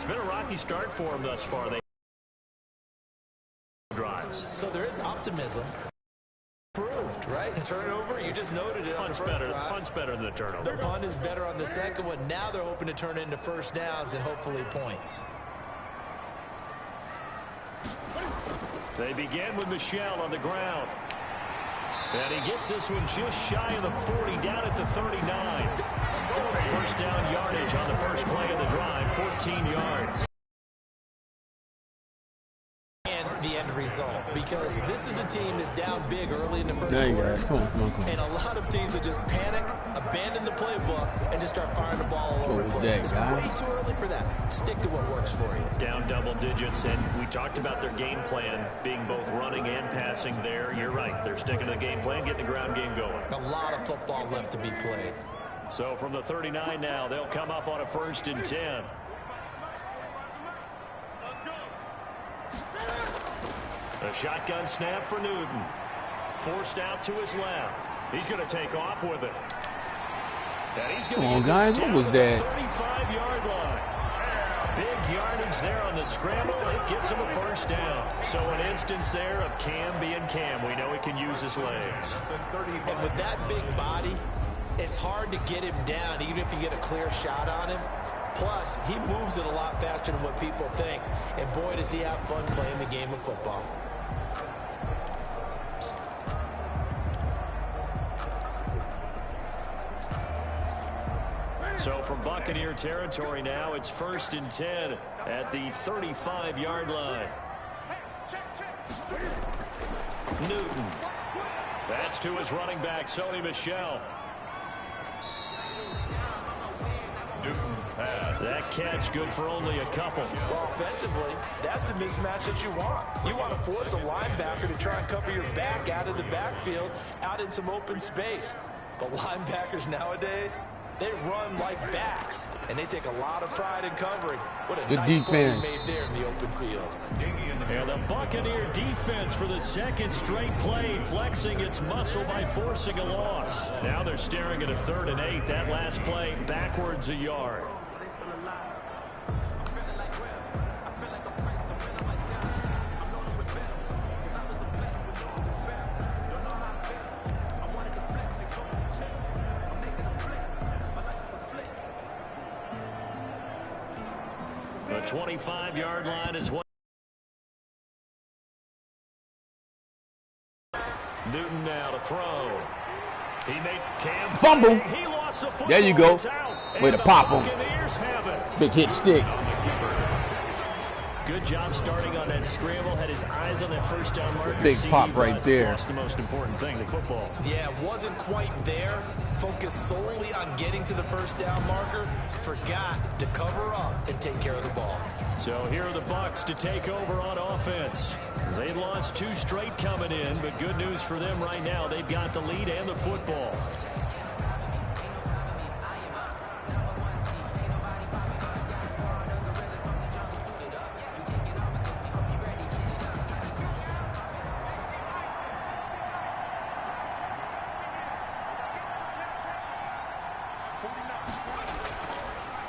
it's been a rocky start for them thus far. They drives. So there is optimism. Proved, right? Turnover, you just noted it. Punt's better than the turnover. The punt is better on the second one. Now they're hoping to turn it into first downs and hopefully points. They begin with Michel on the ground. And he gets this one just shy of the 40, down at the 39. First down yardage on the first play of the drive, 14 yards. The end result, because this is a team that's down big early in the first quarter. Come on. And a lot of teams will just panic, abandon the playbook, and just start firing the ball all over the place. It's way too early for that. Stick to what works for you. Down double digits, and we talked about their game plan being both running and passing there. You're right. They're sticking to the game plan, getting the ground game going. A lot of football left to be played. So from the 39 now, they'll come up on a 1st and 10. A shotgun snap for Newton. Forced out to his left. He's going to take off with it. And he's going to get this down to the 35-yard line. Big yardage there on the scramble. It gets him a first down. So an instance there of Cam being Cam. We know he can use his legs. And with that big body, it's hard to get him down, even if you get a clear shot on him. Plus, he moves it a lot faster than what people think. And boy, does he have fun playing the game of football. So from Buccaneer territory now, it's 1st and 10 at the 35-yard line. Newton. That's to his running back, Sony Michel. Newton's pass. That catch good for only a couple. Well, offensively, that's the mismatch that you want. You want to force a linebacker to try and cover your back out of the backfield, out in some open space. But linebackers nowadays, they run like backs, and they take a lot of pride in covering. What a nice play he made there in the open field. And the Buccaneer defense for the second straight play, flexing its muscle by forcing a loss. Now they're staring at a 3rd and 8. That last play backwards a yard. The 25-yard line is what. Newton now to throw. He made Cam fumble. He lost the football. There you go. Way to pop him. Big hit stick. Good job starting on that scramble. Had his eyes on that first down marker. Big pop right there. That's the most important thing in football. Yeah, wasn't quite there. Focused solely on getting to the first down marker. Forgot to cover up and take care of the ball. So here are the Bucs to take over on offense. They lost 2 straight coming in, but good news for them right now. They've got the lead and the football.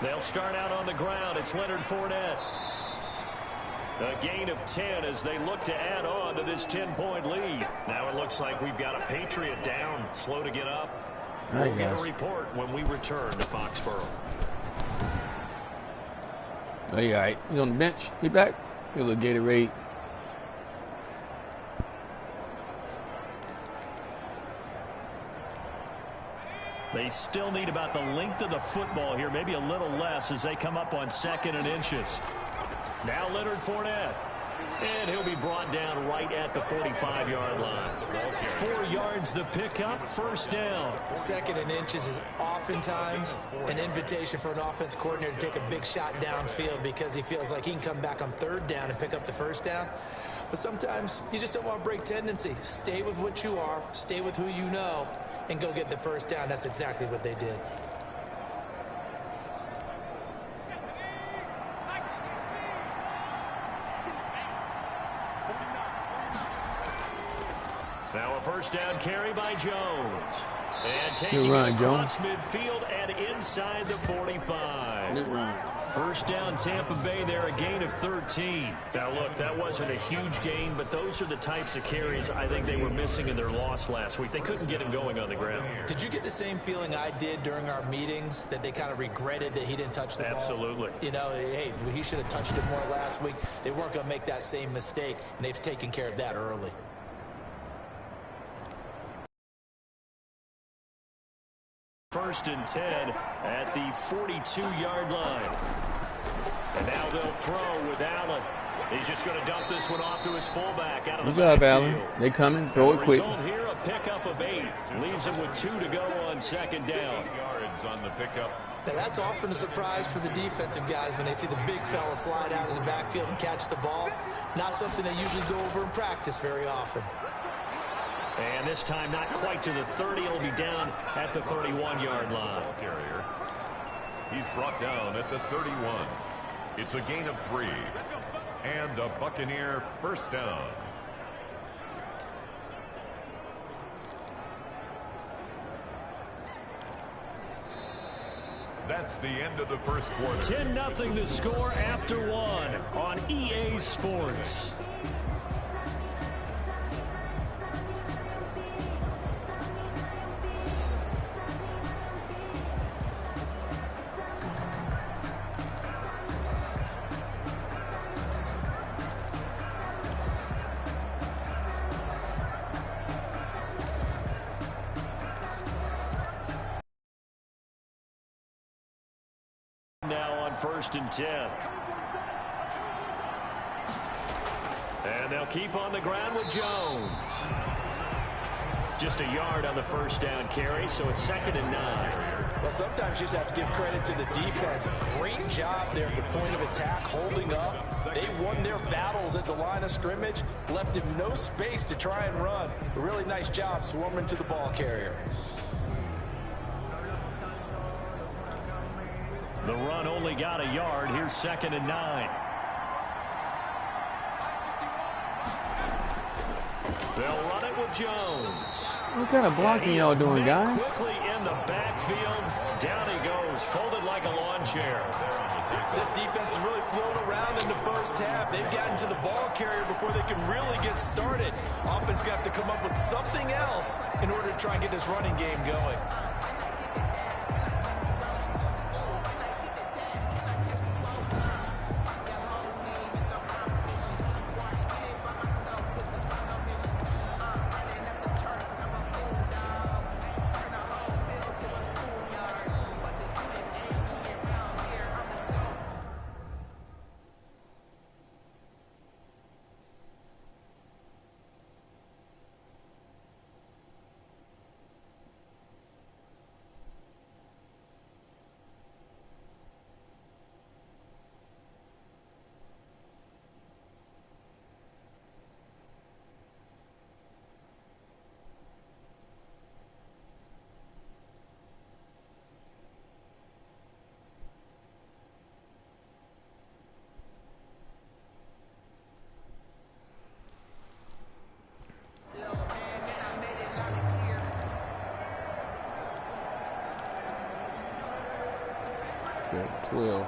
They'll start out on the ground. It's Leonard Fournette. A gain of 10 as they look to add on to this 10-point lead. Now it looks like we've got a Patriot down, slow to get up. We'll get a report when we return to Foxborough. Oh, yeah, all right. He's on the bench. He back. He'll look Gatorade. They still need about the length of the football here, maybe a little less as they come up on 2nd and inches. Now Leonard Fournette. And he'll be brought down right at the 45-yard line. 4 yards the pickup, first down. 2nd and inches is oftentimes an invitation for an offense coordinator to take a big shot downfield because he feels like he can come back on 3rd down and pick up the first down. But sometimes you just don't want to break tendency. Stay with what you are, stay with who you know, and go get the first down. That's exactly what they did. Now a first down carry by Jones. And taking it across midfield and inside the 45. First down, Tampa Bay there, a gain of 13. Now, look, that wasn't a huge gain, but those are the types of carries I think they were missing in their loss last week. They couldn't get him going on the ground. Did you get the same feeling I did during our meetings, that they kind of regretted that he didn't touch the ball? Absolutely. You know, hey, he should have touched it more last week. They weren't going to make that same mistake, and they've taken care of that early. First and 10 at the 42-yard line. And now they'll throw with Allen. He's just going to dump this one off to his fullback out of the backfield. Good job, Allen. They coming. Throw it quick. Result here, a pickup of 8. Leaves him with 2 to go on second down. Yards on the pickup. Now, that's often a surprise for the defensive guys when they see the big fella slide out of the backfield and catch the ball. Not something they usually go over in practice very often. And this time not quite to the 30. He'll be down at the 31-yard line. Carrier. He's brought down at the 31. It's a gain of 3. And a Buccaneer first down. That's the end of the first quarter. 10-0 the score after 1 on EA Sports. Now on first and 10. And they'll keep on the ground with Jones. Just a yard on the first down carry, so it's 2nd and 9. Well, sometimes you just have to give credit to the defense. Great job there at the point of attack, holding up. They won their battles at the line of scrimmage, left him no space to try and run. A really nice job swarming to the ball carrier. The run only got a yard. Here's 2nd and 9. They'll run it with Jones. What kind of blocking y'all doing, guys? Quickly in the backfield. Down he goes, folded like a lawn chair. This defense is really flown around in the first half. They've gotten to the ball carrier before they can really get started. Offense got to come up with something else in order to try and get this running game going. Good, 12.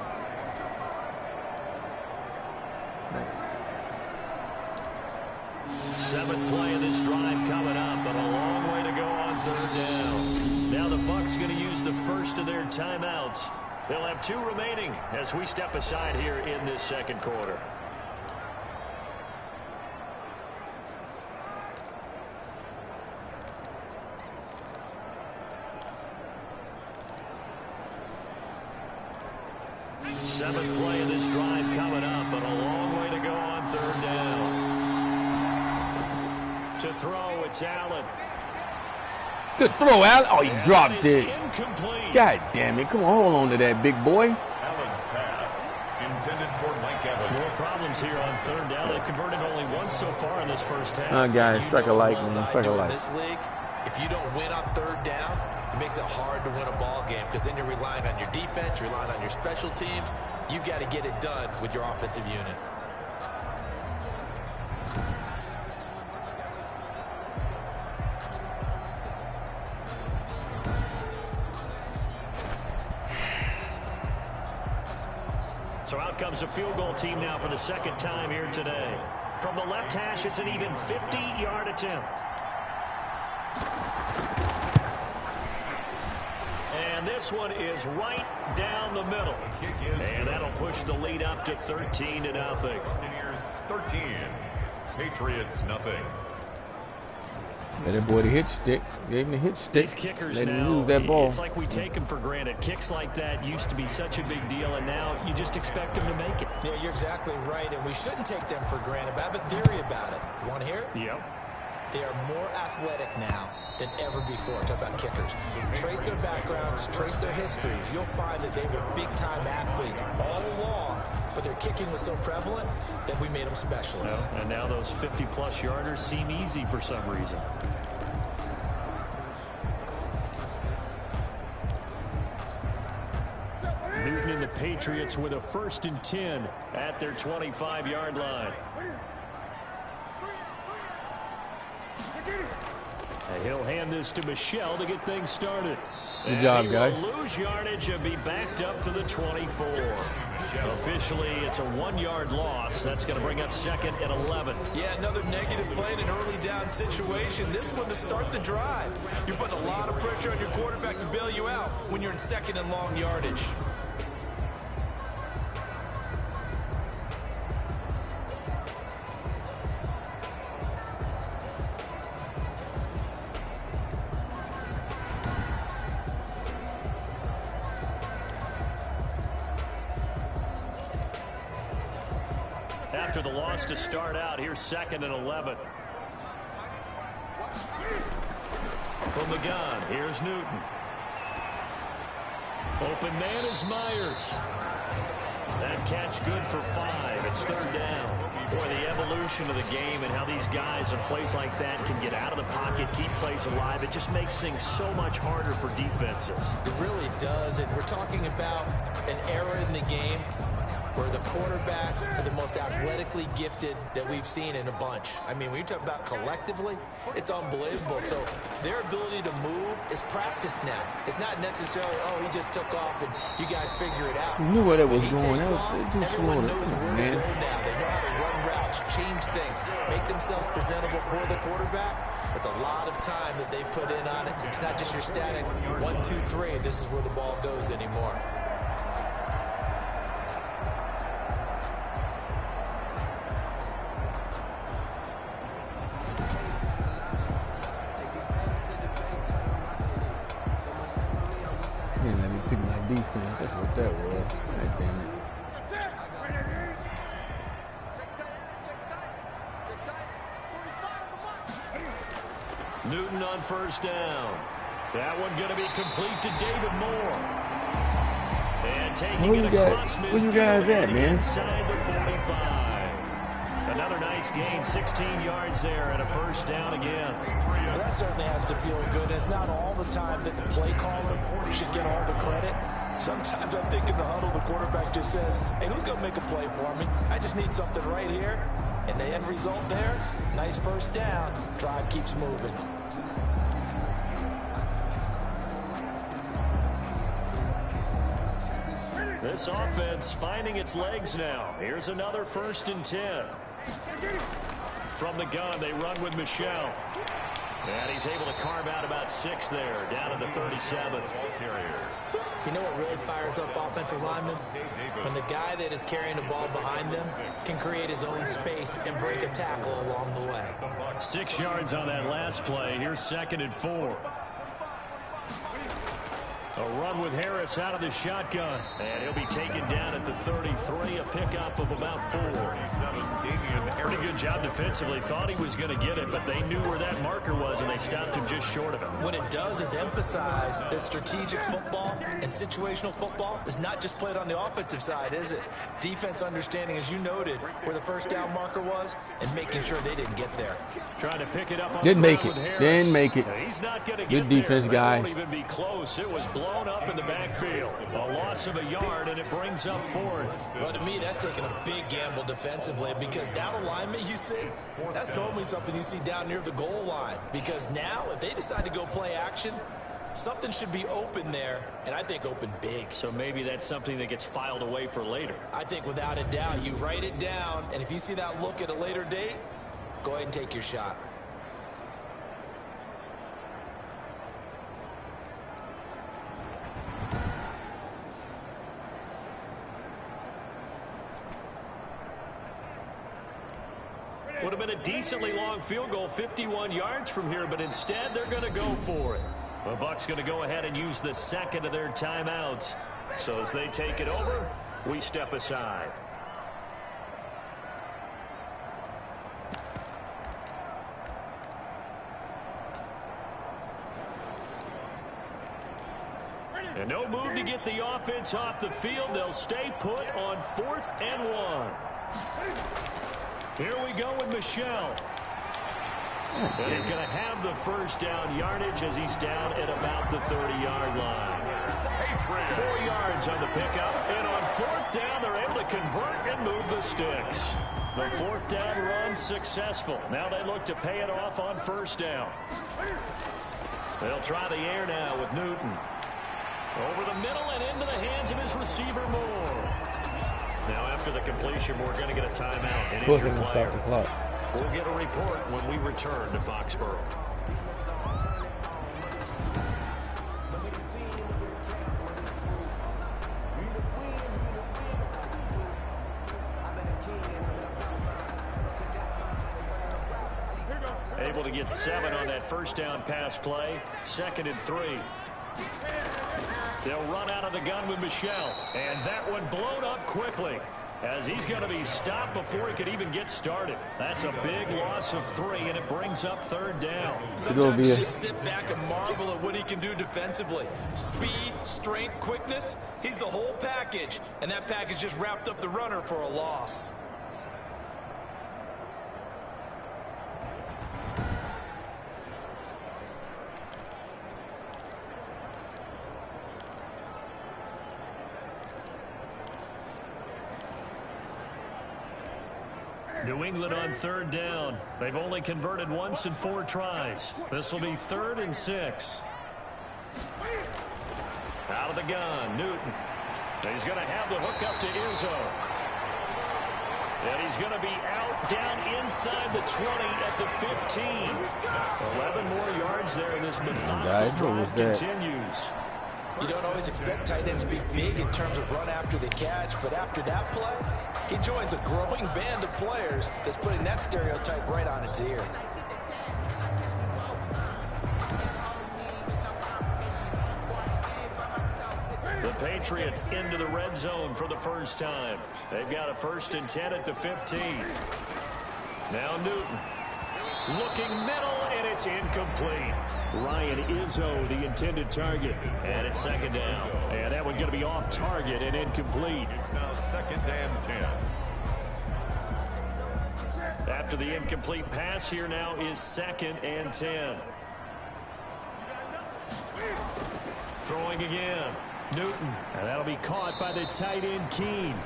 Seventh play of this drive coming up, but a long way to go on 3rd down. Now the Bucs going to use the first of their timeouts. They'll have 2 remaining as we step aside here in this second quarter. Seventh play of this drive coming up, but a long way to go on 3rd down. To throw, it's Allen. Good throw, Allen. Oh, he dropped it. Incomplete. God damn it. Come on, hold on to that, big boy. Allen's pass intended for Mike Evans. More problems here on 3rd down. They've converted only once so far in this first half. Guys, strike a light, man. Strike a light. In this league, if you don't win on 3rd down, it makes it hard to win a ball game because then you're relying on your defense, you're relying on your special teams. You've got to get it done with your offensive unit. So out comes a field goal team now for the second time here today. From the left hash, it's an even 50-yard attempt. And this one is right down the middle. And that'll push the lead up to 13-0. Buccaneers 13, Patriots nothing. Let that boy the hit stick. Gave him the hit stick. These kickers Let him now, lose that ball. it's like we take them for granted. Kicks like that used to be such a big deal, and now you just expect them to make it. Yeah, you're exactly right, and we shouldn't take them for granted, but I have a theory about it. You want to hear it? Yep. They are more athletic now than ever before. Talk about kickers. Trace their backgrounds, trace their histories. You'll find that they were big-time athletes all along, but their kicking was so prevalent that we made them specialists. Well, and now those 50-plus yarders seem easy for some reason. Newton and the Patriots with a 1st and 10 at their 25-yard line. And he'll hand this to Michelle to get things started. Good job, guys. Lose yardage and be backed up to the 24. Officially, it's a 1-yard loss. That's going to bring up 2nd and 11. Yeah, another negative play in an early down situation. This one to start the drive. You're putting a lot of pressure on your quarterback to bail you out when you're in 2nd and long yardage. After the loss to start out, here's 2nd and 11. From the gun, here's Newton. Open man is Myers. That catch good for 5. It's 3rd down. Boy, the evolution of the game and how these guys in plays like that can get out of the pocket, keep plays alive, it just makes things so much harder for defenses. It really does, and we're talking about an era in the game where the quarterbacks are the most athletically gifted that we've seen in a bunch. I mean, when you talk about collectively, it's unbelievable. So their ability to move is practiced now. It's not necessarily, oh, he just took off and you guys figure it out. You knew where that was going. Everyone knows where to go now. They know how to run routes, change things, make themselves presentable for the quarterback. It's a lot of time that they put in on it. It's not just your static 1, 2, 3, this is where the ball goes anymore. Let me pick my defense. That's what that was. God damn it. Newton on 1st down. That one going to be complete to David Moore. And taking it across midfield. Where you guys at, man? Inside the 45. Another nice gain, 16 yards there, and a 1st down again. Well, that certainly has to feel good. It's not all the time that the play caller should get all the credit. Sometimes I think in the huddle, the quarterback just says, hey, who's going to make a play for me? I just need something right here. And the end result there, nice 1st down. Drive keeps moving. This offense finding its legs now. Here's another 1st and 10. From the gun, they run with Michelle. And he's able to carve out about 6 there, down to the 37. You know what really fires up offensive linemen? When the guy that is carrying the ball behind them can create his own space and break a tackle along the way. 6 yards on that last play. Here's 2nd and 4. A run with Harris out of the shotgun. And he'll be taken down at the 33, a pickup of about 4. Pretty good job defensively. Thought he was going to get it, but they knew where that marker was, and they stopped him just short of him. What it does is emphasize that strategic football and situational football is not just played on the offensive side, is it? Defense understanding, as you noted, where the 1st down marker was and making sure they didn't get there. Trying to pick it up on Didn't the make it. Didn't make it. He's not going to Good get defense, there. guys. It won't even be close. It was blown up in the backfield. A loss of a yard, and it brings up 4th. Well, to me, that's taking a big gamble defensively because that alignment you see, that's normally something you see down near the goal line. Because now, if they decide to go play action, Something should be open there, and I think open big. So maybe that's something that gets filed away for later. I think without a doubt, you write it down, and if you see that look at a later date, go ahead and take your shot. Would have been a decently long field goal, 51 yards from here, but instead they're going to go for it. The Bucs going to go ahead and use the second of their timeouts. So as they take it over, we step aside. And no move to get the offense off the field. They'll stay put on 4th and 1. Here we go with Michel. And he's going to have the first down yardage as he's down at about the 30-yard line. 4 yards on the pickup. And on 4th down, they're able to convert and move the sticks. The 4th down run successful. Now they look to pay it off on 1st down. They'll try the air now with Newton. Over the middle and into the hands of his receiver, Moore. Now after the completion, we're going to get a timeout. An injured player. We'll get a report when we return to Foxborough. Able to get 7 on that first down pass play. 2nd and 3. They'll run out of the gun with Michel. And that one blown up quickly, as he's going to be stopped before he could even get started. That's a big loss of 3, and it brings up 3rd down. Sometimes you just sit back and marvel at what he can do defensively. Speed, strength, quickness. He's the whole package, and that package just wrapped up the runner for a loss. New England on 3rd down. They've only converted once in 4 tries. This will be 3rd and 6. Out of the gun, Newton. He's going to have the hook up to Izzo. And he's going to be out down inside the 20 at the 15. 11 more yards there, and this methodical drive continues. You don't always expect tight ends to be big in terms of run after the catch, but after that play, he joins a growing band of players that's putting that stereotype right on its ear. The Patriots into the red zone for the first time. They've got a 1st and 10 at the 15. Now Newton. Looking middle, and it's incomplete. Ryan Izzo, the intended target. And it's 2nd down. And that one going to be off target and incomplete. It's now 2nd and 10. After the incomplete pass, here now is 2nd and 10. Throwing again. Newton. And that'll be caught by the tight end, Keene.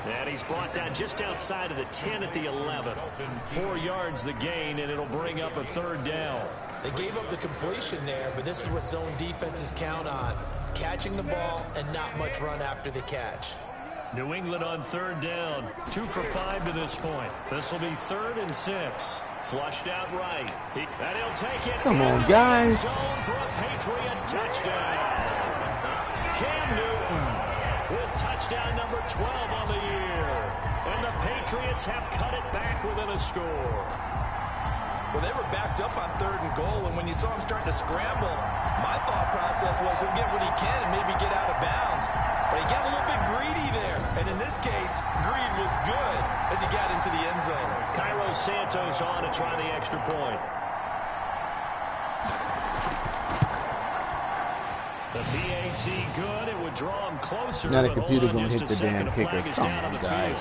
And he's brought down just outside of the 10 at the 11. 4 yards the gain, and it'll bring up a 3rd down. They gave up the completion there, but this is what zone defenses count on. Catching the ball and not much run after the catch. New England on 3rd down. 2 for 5 to this point. This will be 3rd and 6. Flushed out right. And he'll take it. Come on, guys. Zone for a Patriot touchdown. Cam Newton with touchdown number 12 on the year. And the Patriots have cut it back within a score. Well, they were backed up on 3rd and goal, and when you saw him starting to scramble, my thought process was he'll get what he can and maybe get out of bounds. But he got a little bit greedy there, and in this case, greed was good as he got into the end zone. Cairo Santos on to try the extra point. The PAT good. It would draw him closer. Now the computer gonna hit the damn kicker. Come on, guys.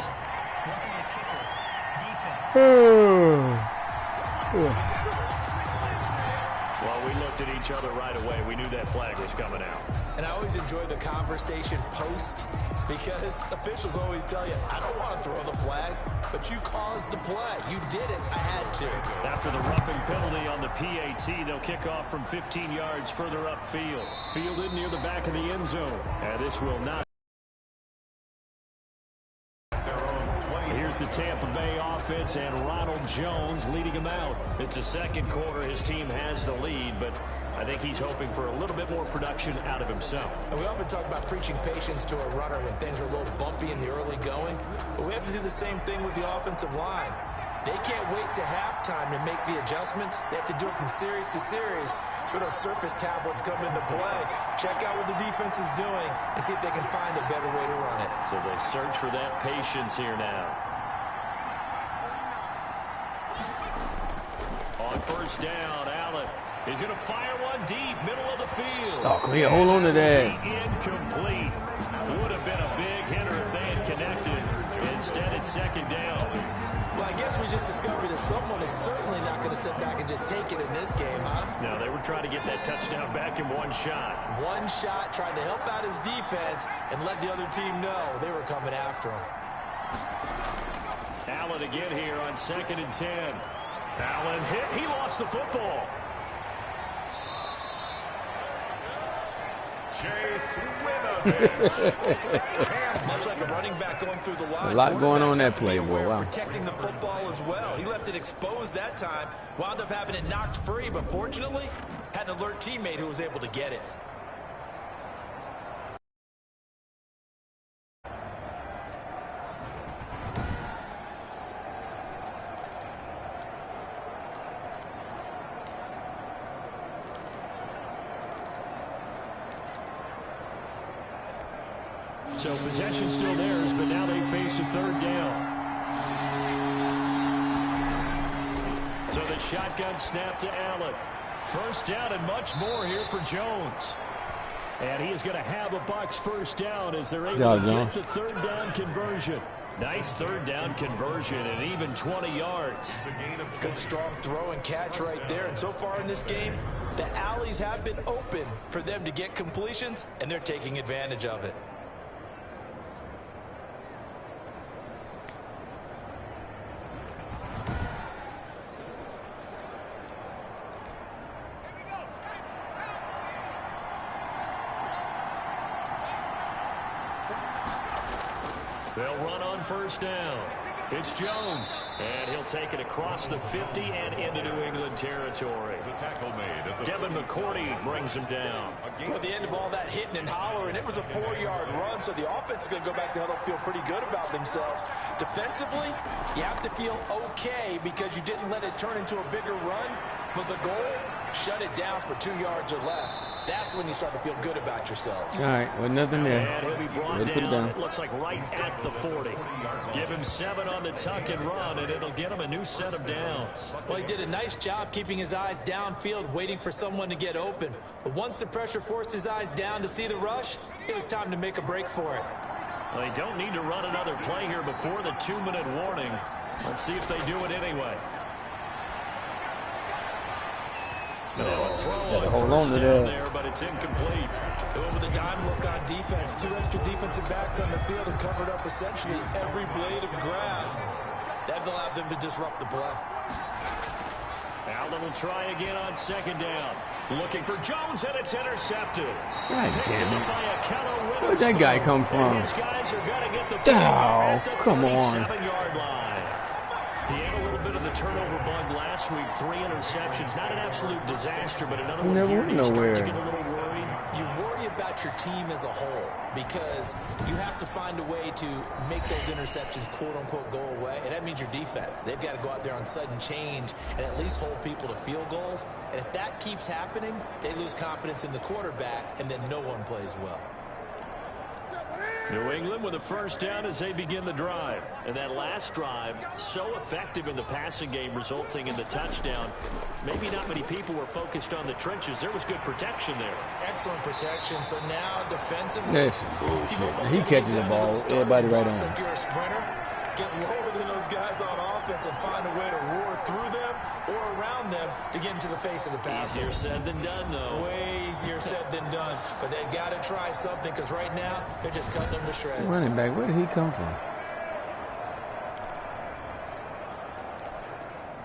Well, we looked at each other right away. We knew that flag was coming out. And I always enjoy the conversation post because officials always tell you, I don't want to throw the flag. but you caused the play. You did it. I had to. After the roughing penalty on the PAT, they'll kick off from 15 yards further upfield. Fielded near the back of the end zone. And this will not. Here's the Tampa Bay offense and Ronald Jones leading him out. It's the second quarter. His team has the lead, but I think he's hoping for a little bit more production out of himself. And we often talk about preaching patience to a runner when things are a little bumpy in the early going, but we have to do the same thing with the offensive line. They can't wait to halftime to make the adjustments. They have to do it from series to series so those surface tablets come into play. Check out what the defense is doing and see if they can find a better way to run it. So they search for that patience here now. On first down, Allen is going to fire one deep, middle of the field. Oh, clear. Hold on to that. Incomplete. Would have been a big hitter if they had connected. Instead, it's second down. Well, I guess we just discovered that someone is certainly not going to sit back and just take it in this game, huh? No, they were trying to get that touchdown back in one shot. One shot, trying to help out his defense and let the other team know they were coming after him. Allen again here on 2nd and 10. Allen hit. He lost the football. Much like a running back going through the line. A lot going on that play, boy. Wow. Protecting the football as well. He left it exposed that time. Wound up having it knocked free, but fortunately, had an alert teammate who was able to get it. So possession still theirs, but now they face a third down. So the shotgun snap to Allen. First down and much more here for Jones. And he is going to have a Bucs first down as they're able to get the third down conversion. Nice third down conversion and even 20 yards. Good strong throw and catch right there. And so far in this game, the alleys have been open for them to get completions, and they're taking advantage of it. They'll run on first down. It's Jones, and he'll take it across the 50 and into New England territory. The tackle made. Devin McCourty brings him down. Well, at the end of all that hitting and hollering, it was a 4-yard run, so the offense is going to go back to huddle, feel pretty good about themselves. Defensively, you have to feel okay because you didn't let it turn into a bigger run, but the goal, shut it down for 2 yards or less. That's when you start to feel good about yourselves. All right, well, nothing there. And he'll be brought down, it looks like right at the 40. Give him 7 on the tuck and run, and it'll get him a new set of downs. Well, he did a nice job keeping his eyes downfield, waiting for someone to get open. But once the pressure forced his eyes down to see the rush, it was time to make a break for it. Well, they don't need to run another play here before the 2-minute warning. Let's see if they do it anyway. Hold on to that. There, but it's incomplete. Over the dime look on defense. 2 extra defensive backs on the field and covered up essentially every blade of grass. That allowed them to disrupt the play. Allen will try again on second down. Looking for Jones, and it's intercepted. God damn it. Where'd that guy come from? These guys are going to get the come on. 37-yard line. He had a little bit of the turnover bug last week. 3 interceptions. Not an absolute disaster, but another one here. You start to get a little worried. You worry about your team as a whole because you have to find a way to make those interceptions, quote-unquote, go away. And that means your defense. They've got to go out there on sudden change and at least hold people to field goals. And if that keeps happening, they lose confidence in the quarterback, and then no one plays well. New England with a first down as they begin the drive. And that last drive, so effective in the passing game, resulting in the touchdown. Maybe not many people were focused on the trenches. There was good protection there. Excellent protection. So now defensively, that's bullshit. He catches the ball, everybody right on. Like you're a sprinter, get lower than those guys on offense and find a way to roar through them or around them to get into the face of the passer. Easier said than done, though. Way easier said than done. But they've got to try something because right now they're just cutting them to shreds. Running back, where did he come from?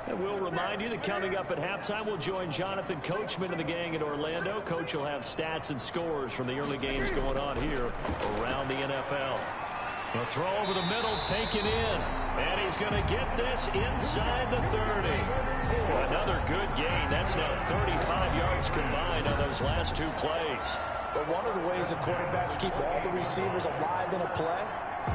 And we'll remind you that coming up at halftime, we'll join Jonathan Coachman of the gang in Orlando. Coach will have stats and scores from the early games going on here around the NFL. The throw over the middle, taken in. And he's going to get this inside the 30. Another good gain. That's now 35 yards combined on those last 2 plays. But one of the ways the quarterbacks keep all the receivers alive in a play,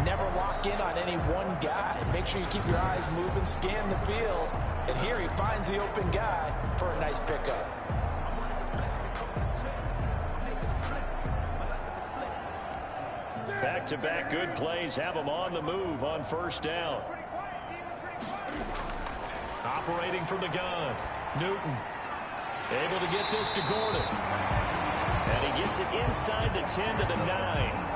never lock in on any one guy. Make sure you keep your eyes moving, scan the field. And here he finds the open guy for a nice pickup. Back-to-back good plays have him on the move on first down. Operating from the gun, Newton able to get this to Gordon. And he gets it inside the 10 to the 9.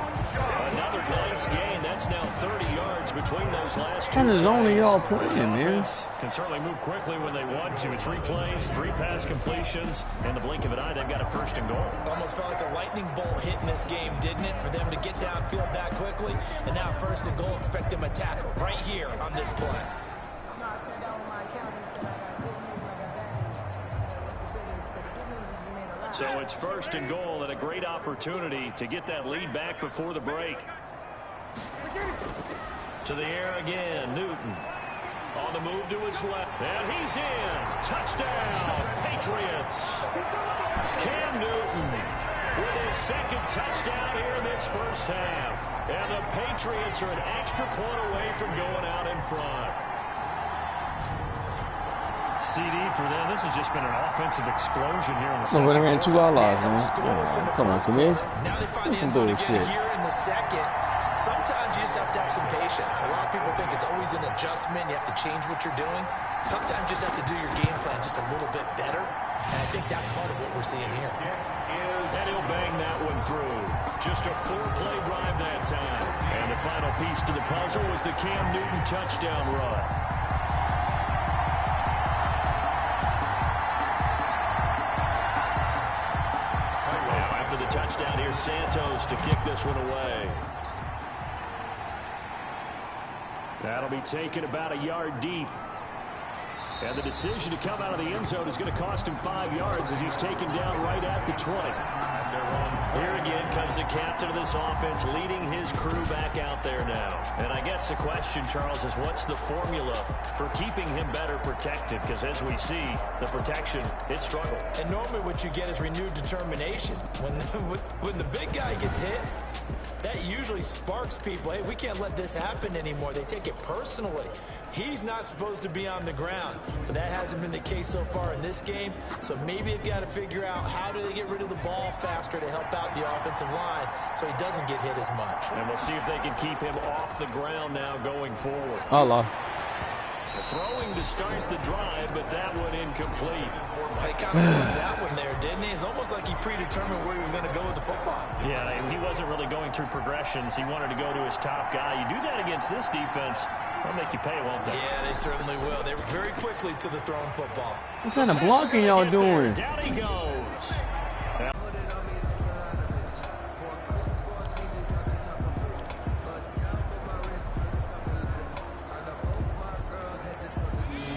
Another nice gain. That's now 30 yards between those last 2 And there's only y'all playing, this man. Can certainly move quickly when they want to. 3 plays, 3 pass completions. In the blink of an eye, they've got a first and goal. Almost felt like a lightning bolt hit in this game, didn't it? For them to get downfield that quickly. And now first and goal, expect them to tackle right here on this play. So it's first and goal and a great opportunity to get that lead back before the break. To the air again, Newton. On the move to his left. And he's in. Touchdown, Patriots. Cam Newton with his 2nd touchdown here in this first half. And the Patriots are an extra point away from going out in front. CD for them. This has just been an offensive explosion here in the second. Well, they ran 2 outlaws, man. Come on, Kamish. Now they find the end zone again here in the second. Sometimes you just have to have some patience. A lot of people think it's always an adjustment. You have to change what you're doing. Sometimes you just have to do your game plan just a little bit better. And I think that's part of what we're seeing here. And he'll bang that one through. Just a 4-play drive that time. And the final piece to the puzzle was the Cam Newton touchdown run. Touchdown here, Santos to kick this one away. That'll be taken about a yard deep. And the decision to come out of the end zone is going to cost him 5 yards as he's taken down right at the 20. Here again comes the captain of this offense leading his crew back out there now. And I guess the question, Charles, is what's the formula for keeping him better protected? Because as we see, the protection, it struggled. And normally what you get is renewed determination. When the big guy gets hit, that usually sparks people. Hey, we can't let this happen anymore. They take it personally. He's not supposed to be on the ground, but that hasn't been the case so far in this game. So maybe they've got to figure out how do they get rid of the ball faster to help out the offensive line so he doesn't get hit as much. And we'll see if they can keep him off the ground now going forward. Allah. Throwing to start the drive, but that one incomplete. He kind of forced that one there, didn't he? It's almost like he predetermined where he was going to go with the football. Yeah, and he wasn't really going through progressions. He wanted to go to his top guy. You do that against this defense, they'll make you pay, won't they? Yeah, they certainly will. They were very quickly to the thrown football. What kind of blocking y'all doing? Down he goes.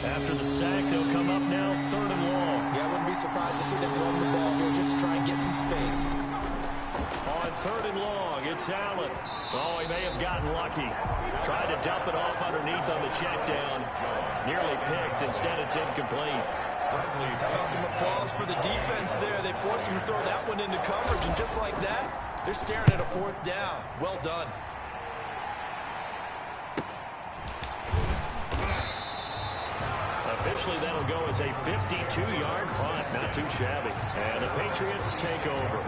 After the sack, they'll come up now 3rd and long. Yeah, I wouldn't be surprised to see them run the ball here just to try and get some space. On 3rd and long, it's Allen. Oh, he may have gotten lucky. Tried to dump it off underneath on the check down. Nearly picked. Instead, it's incomplete. How about some applause for the defense there? They forced him to throw that one into coverage, and just like that, they're staring at a 4th down. Well done. Officially, that'll go as a 52-yard punt. Not too shabby. And the Patriots take over.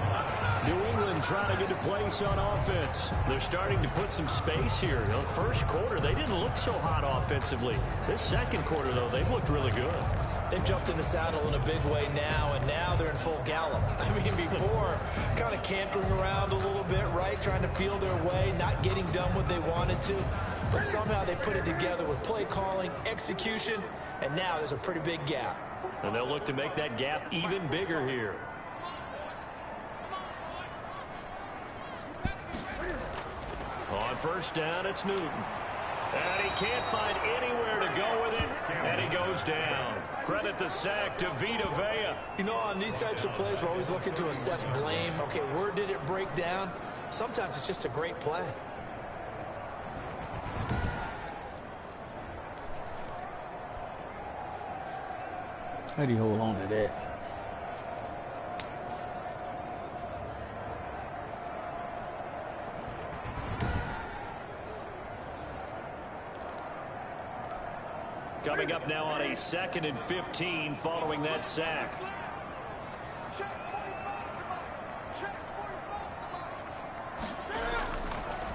New England trying to get a place on offense. They're starting to put some space here. The first quarter, they didn't look so hot offensively. This second quarter, though, they've looked really good. They've jumped in the saddle in a big way now, and now they're in full gallop. I mean, before, kind of cantering around a little bit, right? Trying to feel their way, not getting done what they wanted to. But somehow they put it together with play calling, execution, and now there's a pretty big gap. And they'll look to make that gap even bigger here. first down, it's Newton. And he can't find anywhere to go with it. And he goes goes down. Credit the sack to Vita Vea. You know, on these types of plays, we're always looking to assess blame. Okay, where did it break down? Sometimes it's just a great play. How do you hold on to that? Coming up now on a 2nd and 15 following that sack.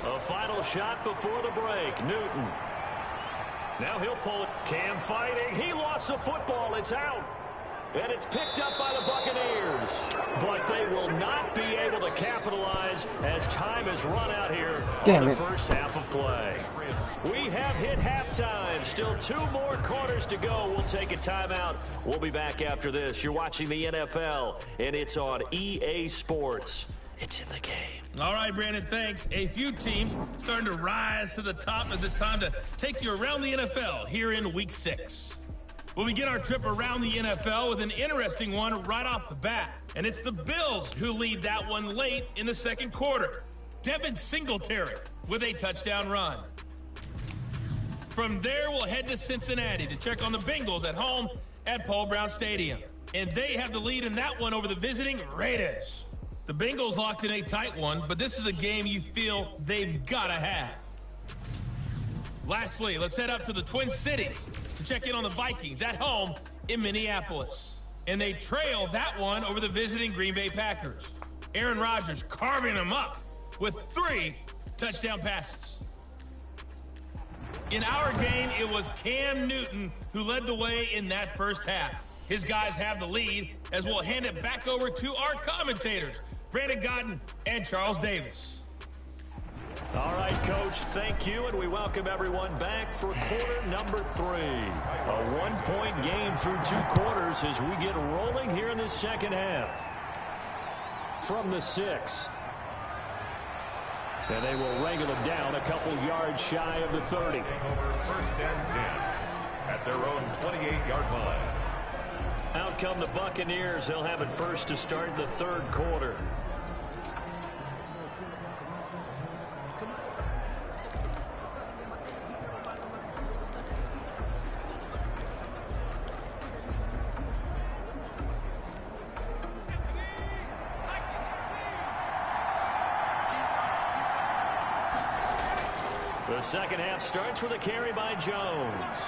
A final shot before the break. Newton. Now he'll pull it. Cam fighting. He lost the football. It's out. And it's picked up by the Buccaneers. But they will not be able to capitalize as time has run out here on the first half of play. We have hit halftime. Still 2 more quarters to go. We'll take a timeout. We'll be back after this. You're watching the NFL, and it's on EA Sports. It's in the game. All right, Brandon, thanks. A few teams starting to rise to the top as it's time to take you around the NFL here in Week 6. We'll begin our trip around the NFL with an interesting one right off the bat. And it's the Bills who lead that one late in the second quarter. Devin Singletary with a touchdown run. From there, we'll head to Cincinnati to check on the Bengals at home at Paul Brown Stadium. And they have the lead in that one over the visiting Raiders. The Bengals locked in a tight one, but this is a game you feel they've got to have. Lastly, let's head up to the Twin Cities to check in on the Vikings at home in Minneapolis. And they trail that one over the visiting Green Bay Packers. Aaron Rodgers carving them up with 3 touchdown passes. In our game, it was Cam Newton who led the way in that first half. His guys have the lead as we'll hand it back over to our commentators, Brandon Godden and Charles Davis. All right, Coach, thank you, and we welcome everyone back for quarter number 3. A 1-point game through 2 quarters as we get rolling here in the second half. From the 6. And they will wrangle them down a couple yards shy of the 30. Over 1st and 10 at their own 28-yard line. Out come the Buccaneers. They'll have it first to start the 3rd quarter. The second half starts with a carry by Jones.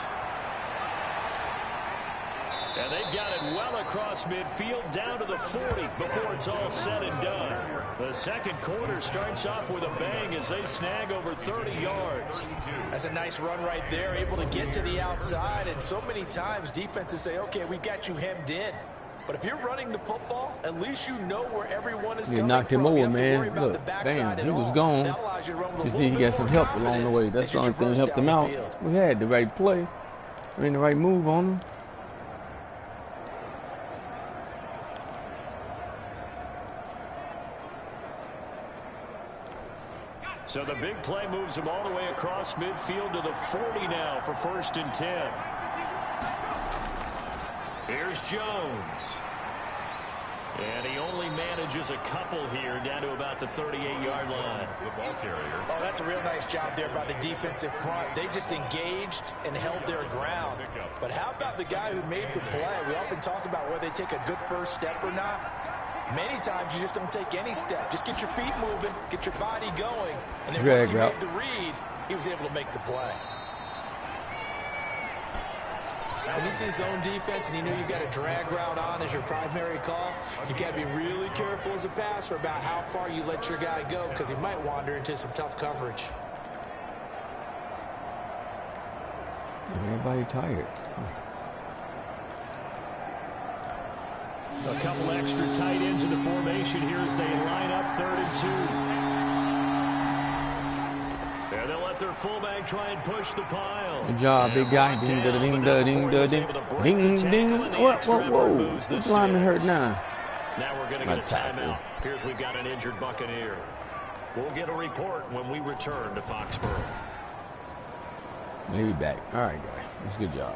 And they've got it well across midfield down to the 40 before it's all said and done. The second quarter starts off with a bang as they snag over 30 yards. That's a nice run right there, able to get to the outside. And so many times defenses say, okay, we've got you hemmed in. But if you're running the football, at least you know where everyone is coming from. You knocked him over, man. Look, bam, he was gone. Just need to get some help along the way. That's the only thing that helped him out. We had the right play. We made the right move on him. So the big play moves him all the way across midfield to the 40 now for 1st and 10. Here's Jones. And he only manages a couple here down to about the 38-yard line. The ball carrier. Oh, that's a real nice job there by the defensive front. They just engaged and held their ground. But how about the guy who made the play? We often talk about whether they take a good first step or not. Many times you just don't take any step. Just get your feet moving, get your body going. And then once he made the read, he was able to make the play. When you see zone defense and you know you've got a drag route on as your primary call, you've got to be really careful as a passer about how far you let your guy go because he might wander into some tough coverage. Everybody tired. A couple extra tight ends in the formation here as they line up 3rd and 2. And they'll let their fullback try and push the pile. Good job, big guy. Ding, da, ding, da, ding, da, ding. Ding, ding. Whoa. This lineman hurt now. Now we're going to get a timeout. Here's we've got an injured Buccaneer. We'll get a report when we return to Foxborough. Maybe back. All right, guy. That's a good job.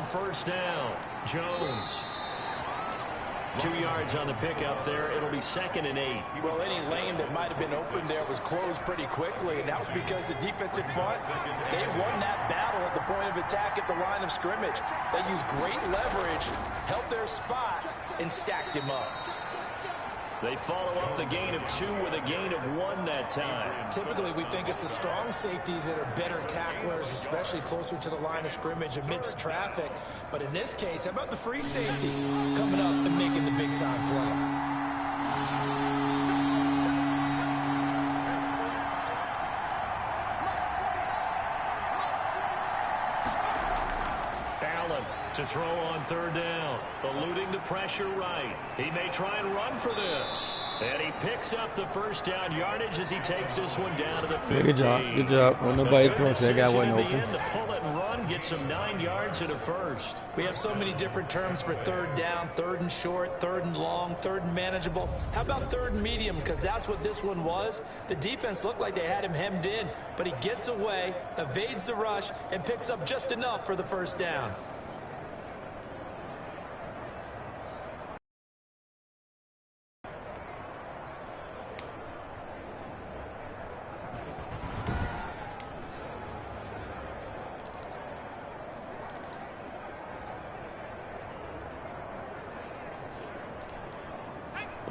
first down. Jones. 2 yards on the pickup there. It'll be 2nd and 8. Well, any lane that might have been open there was closed pretty quickly, and that was because the defensive front, they won that battle at the point of attack at the line of scrimmage. They used great leverage, held their spot, and stacked him up. They follow up the gain of 2 with a gain of 1 that time. Typically, we think it's the strong safeties that are better tacklers, especially closer to the line of scrimmage amidst traffic. But in this case, how about the free safety coming up and making the big-time play? To throw on 3rd down, eluding the pressure right. He may try and run for this. And he picks up the first down yardage as he takes this one down to the 15. Good job. Good job. When nobody close, that guy wasn't open. To pull it and run, get some 9 yards at a first. We have so many different terms for 3rd down, 3rd and short, 3rd and long, 3rd and manageable. How about 3rd and medium? Because that's what this one was. The defense looked like they had him hemmed in, but he gets away, evades the rush, and picks up just enough for the first down.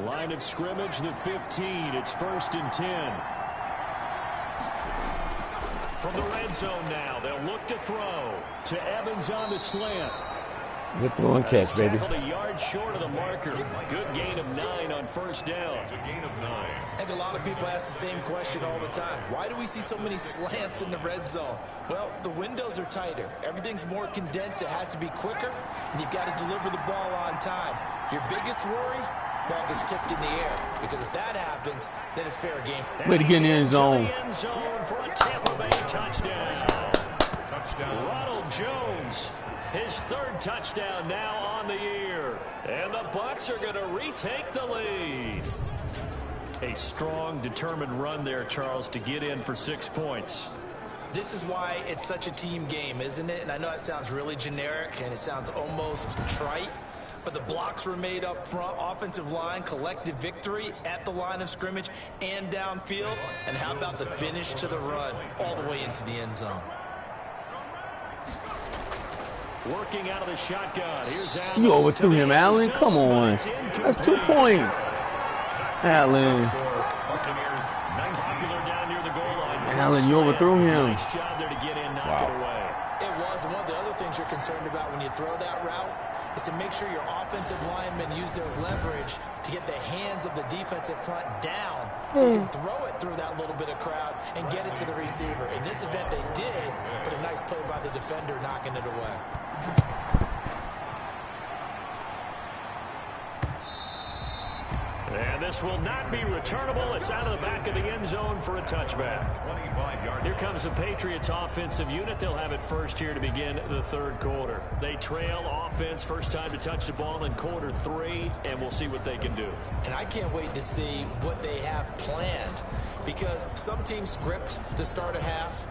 Line of scrimmage, the 15. It's 1st and 10. From the red zone now, they'll look to throw. To Evans on the slant. Good throw and catch, baby. Tackled a yard short of the marker. Good gain of 9 on first down. It's a gain of 9. I think a lot of people ask the same question all the time. Why do we see so many slants in the red zone? Well, the windows are tighter. Everything's more condensed. It has to be quicker, and you've got to deliver the ball on time. Your biggest worry? Ball gets tipped in the air, because if that happens, then it's fair game. Way to get in the end zone. End zone for a Tampa Bay touchdown. Ronald Jones, his 3rd touchdown now on the year. And the Bucs are going to retake the lead. A strong, determined run there, Charles, to get in for 6 points. This is why it's such a team game, isn't it? And I know it sounds really generic, and it sounds almost trite. But the blocks were made up front, offensive line, collective victory at the line of scrimmage and downfield. And how about the finish to the run all the way into the end zone? Working out of the shotgun. Here's Allen. You overthrew him, Allen. Come on. That's 2 points. Allen. Popular down near the goal line. Allen, you overthrew him. Nice job there to get in, knock it away. It was. One of the other things you're concerned about when you throw that route is to make sure your offensive linemen use their leverage to get the hands of the defensive front down so you can throw it through that little bit of crowd and get it to the receiver. In this event, they did, but a nice play by the defender knocking it away. And this will not be returnable. It's out of the back of the end zone for a touchback. 25-yard. Here comes the Patriots offensive unit. They'll have it first here to begin the 3rd quarter. They trail offense, first time to touch the ball in quarter 3, and we'll see what they can do. And I can't wait to see what they have planned, because some teams script to start a half.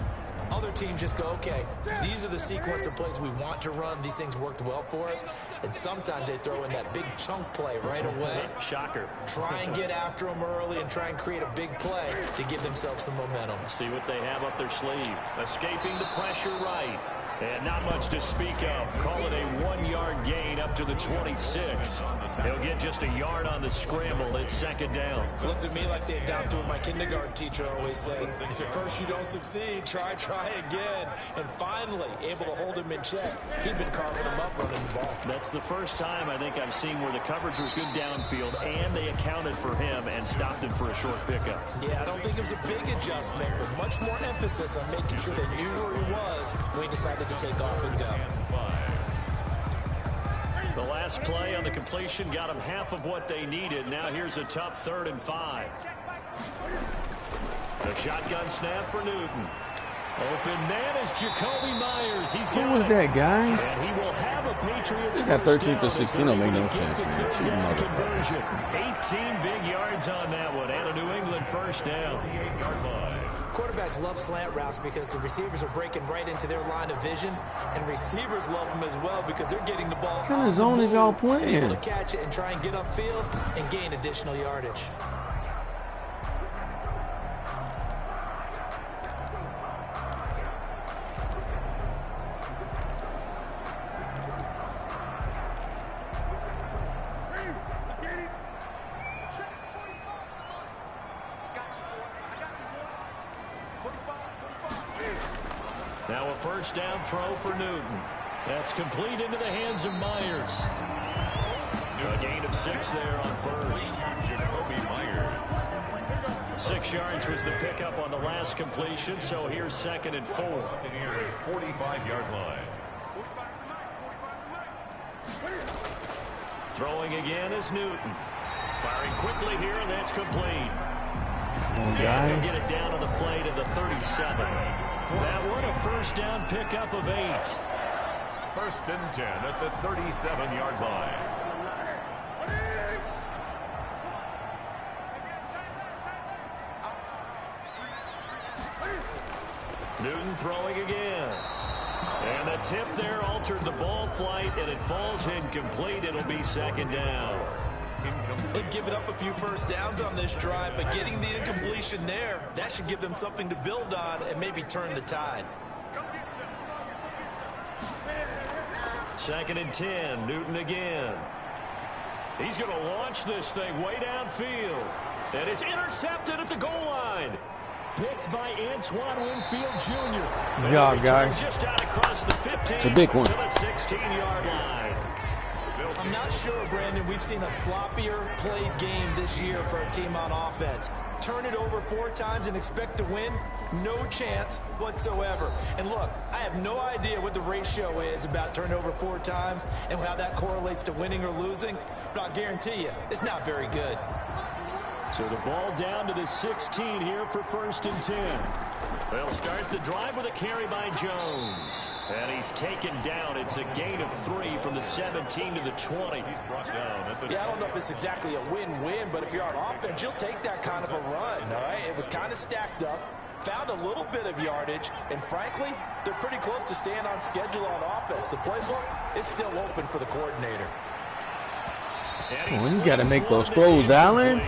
Other teams just go, okay, these are the sequence of plays we want to run. These things worked well for us. And sometimes they throw in that big chunk play right away. Shocker. Try and get after them early and try and create a big play to give themselves some momentum. See what they have up their sleeve. Escaping the pressure right. And not much to speak of. Call it a 1-yard gain up to the 26. He'll get just a yard on the scramble. It's 2nd down. Looked at me like they adopted what my kindergarten teacher always said. If at first you don't succeed, try again. And finally, able to hold him in check. He'd been carving him up running the ball. That's the first time I think I've seen where the coverage was good downfield and they accounted for him and stopped him for a short pickup. Yeah, I don't think it was a big adjustment, but much more emphasis on making sure they knew where he was when he decided to take off and go. The last play on the completion got them half of what they needed. Now here's a tough 3rd and 5. The shotgun snap for Newton. Open man is Jacoby Myers. He's got Who was that guy? And he will have a Patriots. He got 13 for 16. Don't make no sense, man. Cheating motherfucker. 18 big yards on that one. And a New England first down. 28-yard line. Quarterbacks love slant routes because the receivers are breaking right into their line of vision, and receivers love them as well because they're getting the ball. What kind of zone is y'all playing? Able to catch it and try and get upfield and gain additional yardage. Now a first down throw for Newton. That's complete into the hands of Myers. A gain of 6 there on first. 6 yards was the pickup on the last completion, so here's 2nd and 4. Buccaneers 45-yard line. Throwing again is Newton. Firing quickly here, and that's complete. Guy. He'll get it down to the plate of the 37. That one a first down pickup of 8. 1st and 10 at the 37-yard line. Newton throwing again. And the tip there altered the ball flight, and it falls incomplete. It'll be 2nd down. They've given up a few first downs on this drive, but getting the incompletion there, that should give them something to build on and maybe turn the tide. 2nd and 10, Newton again. He's going to launch this thing way downfield. And it's intercepted at the goal line. Picked by Antoine Winfield Jr. Good job, guys. Just out across the 15 it's a big one. to the 16-yard line. I'm not sure, Brandon, we've seen a sloppier played game this year for a team on offense. Turn it over 4 times and expect to win? No chance whatsoever. And look, I have no idea what the ratio is about turn over 4 times and how that correlates to winning or losing, but I'll guarantee you, it's not very good. So the ball down to the 16 here for 1st and 10. They'll start the drive with a carry by Jones. And he's taken down. It's a gain of 3 from the 17 to the 20. He's brought down at the Yeah, I don't know if it's exactly a win-win, but if you're on offense, you'll take that kind of a run, all right? It was kind of stacked up, found a little bit of yardage, and frankly, they're pretty close to staying on schedule on offense. The playbook is still open for the coordinator. Oh, you got to make those throws, Allen.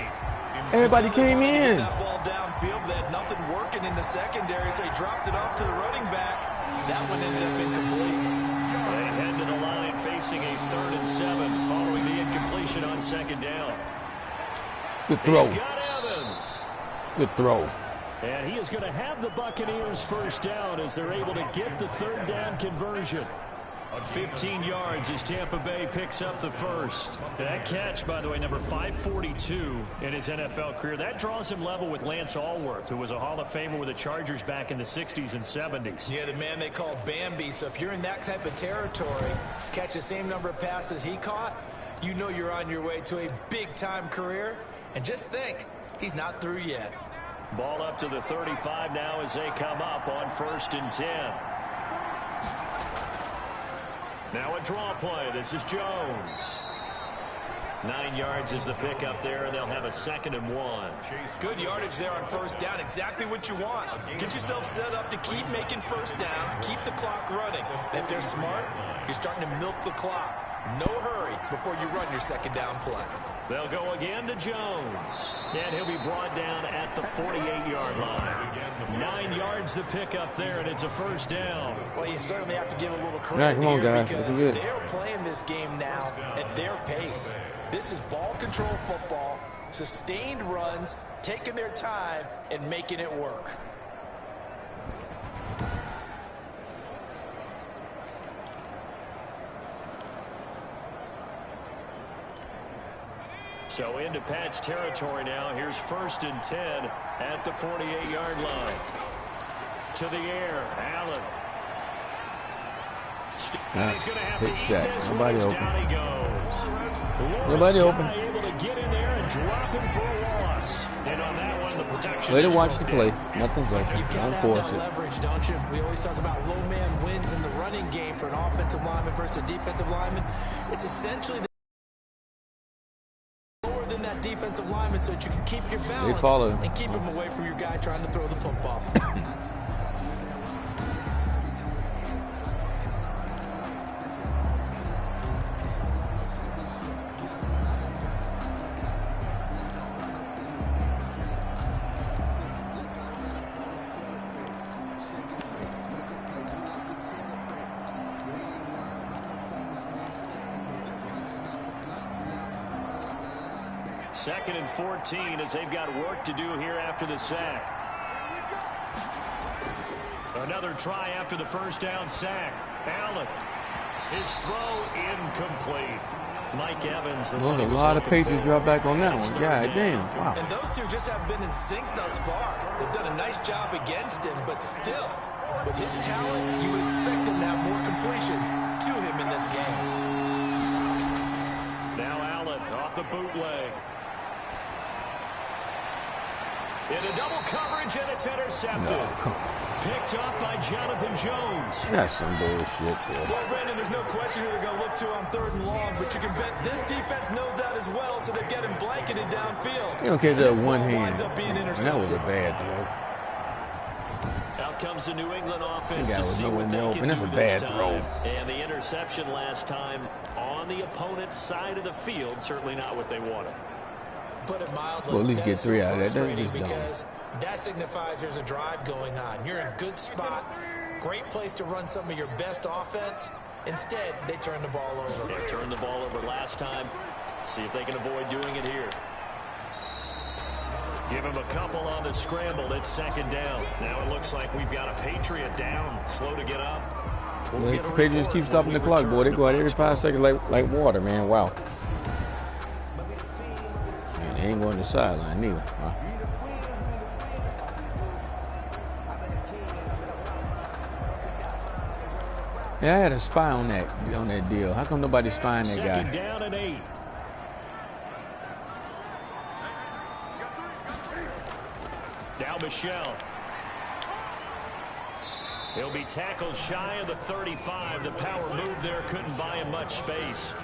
Everybody came in. That ball downfield, but they had nothing working in the secondary, so he dropped it off to the running back. That one ended up incomplete. They head to the line facing a 3rd and 7 following the incompletion on 2nd down. Good throw. He's got Evans. Good throw. And he is going to have the Buccaneers first down as they're able to get the 3rd down conversion. On 15 yards as Tampa Bay picks up the first. That catch, by the way, number 542 in his NFL career. That draws him level with Lance Allworth, who was a Hall of Famer with the Chargers back in the 60s and 70s. Yeah, the man they call Bambi. So if you're in that type of territory, catch the same number of passes he caught, you know you're on your way to a big-time career. And just think, he's not through yet. Ball up to the 35 now as they come up on 1st and 10. Now a draw play. This is Jones. 9 yards is the pickup there, and they'll have a 2nd and 1. Good yardage there on first down. Exactly what you want. Get yourself set up to keep making first downs, keep the clock running. And if they're smart, you're starting to milk the clock. No hurry before you run your 2nd down play. They'll go again to Jones. And he'll be brought down at the 48-yard line. 9 yards the pickup there, and it's a first down. Well, you certainly have to give a little credit Yeah, come on, here guys. because they're playing this game now at their pace. This is ball control football, sustained runs, taking their time, and making it work. So into Pat's territory now. Here's 1st and 10 at the 48-yard line. To the air, Allen. He's going to have to eat this. Nobody open. Down he goes. Nobody open. Able to get in there and drop him for a loss. And on that one, the protection. Way to watch the play. Nothing's like You've got to have that leverage, don't you? We always talk about low man wins in the running game for an offensive lineman versus a defensive lineman. It's essentially the that defensive lineman so that you can keep your balance and keep him away from your guy trying to throw the football. Second and 14 as they've got work to do here after the sack. Another try after the first down sack. Allen. His throw incomplete. Mike Evans. There's a lot of Patriots drop back on that one. God damn. Wow. And those two just have been in sync thus far. They've done a nice job against him, but still, with his talent, you would expect him to have more completions to him in this game. Now Allen off the bootleg. Into double coverage, and it's intercepted. Picked up by Jonathan Jones. That's some bullshit, bro. Well, Brandon, there's no question who they're going to look to on 3rd and long, but you can bet this defense knows that as well, so they're getting blanketed downfield. You don't care that one hand. And that was a bad throw. Out comes the New England offense to was see nowhere what they open. can That's do a this bad time. throw. And the interception last time on the opponent's side of the field, certainly not what they wanted. Put it mildly, Well, at least get 3 out of that. That's just because that signifies there's a drive going on. You're in a good spot, great place to run some of your best offense. Instead, they turn the ball over. They turned the ball over last time. See if they can avoid doing it here. Give him a couple on the scramble. It's 2nd down. Now it looks like we've got a Patriot down, slow to get up. The Patriots keep stopping the clock, boy. They go out every 5 seconds like water, man. Wow. They ain't going to the sideline neither. Wow. Yeah, I had a spy on that deal. How come nobody's spying that guy? 2nd down and 8. Now Michelle. He'll be tackled shy of the 35. The power move there couldn't buy him much space.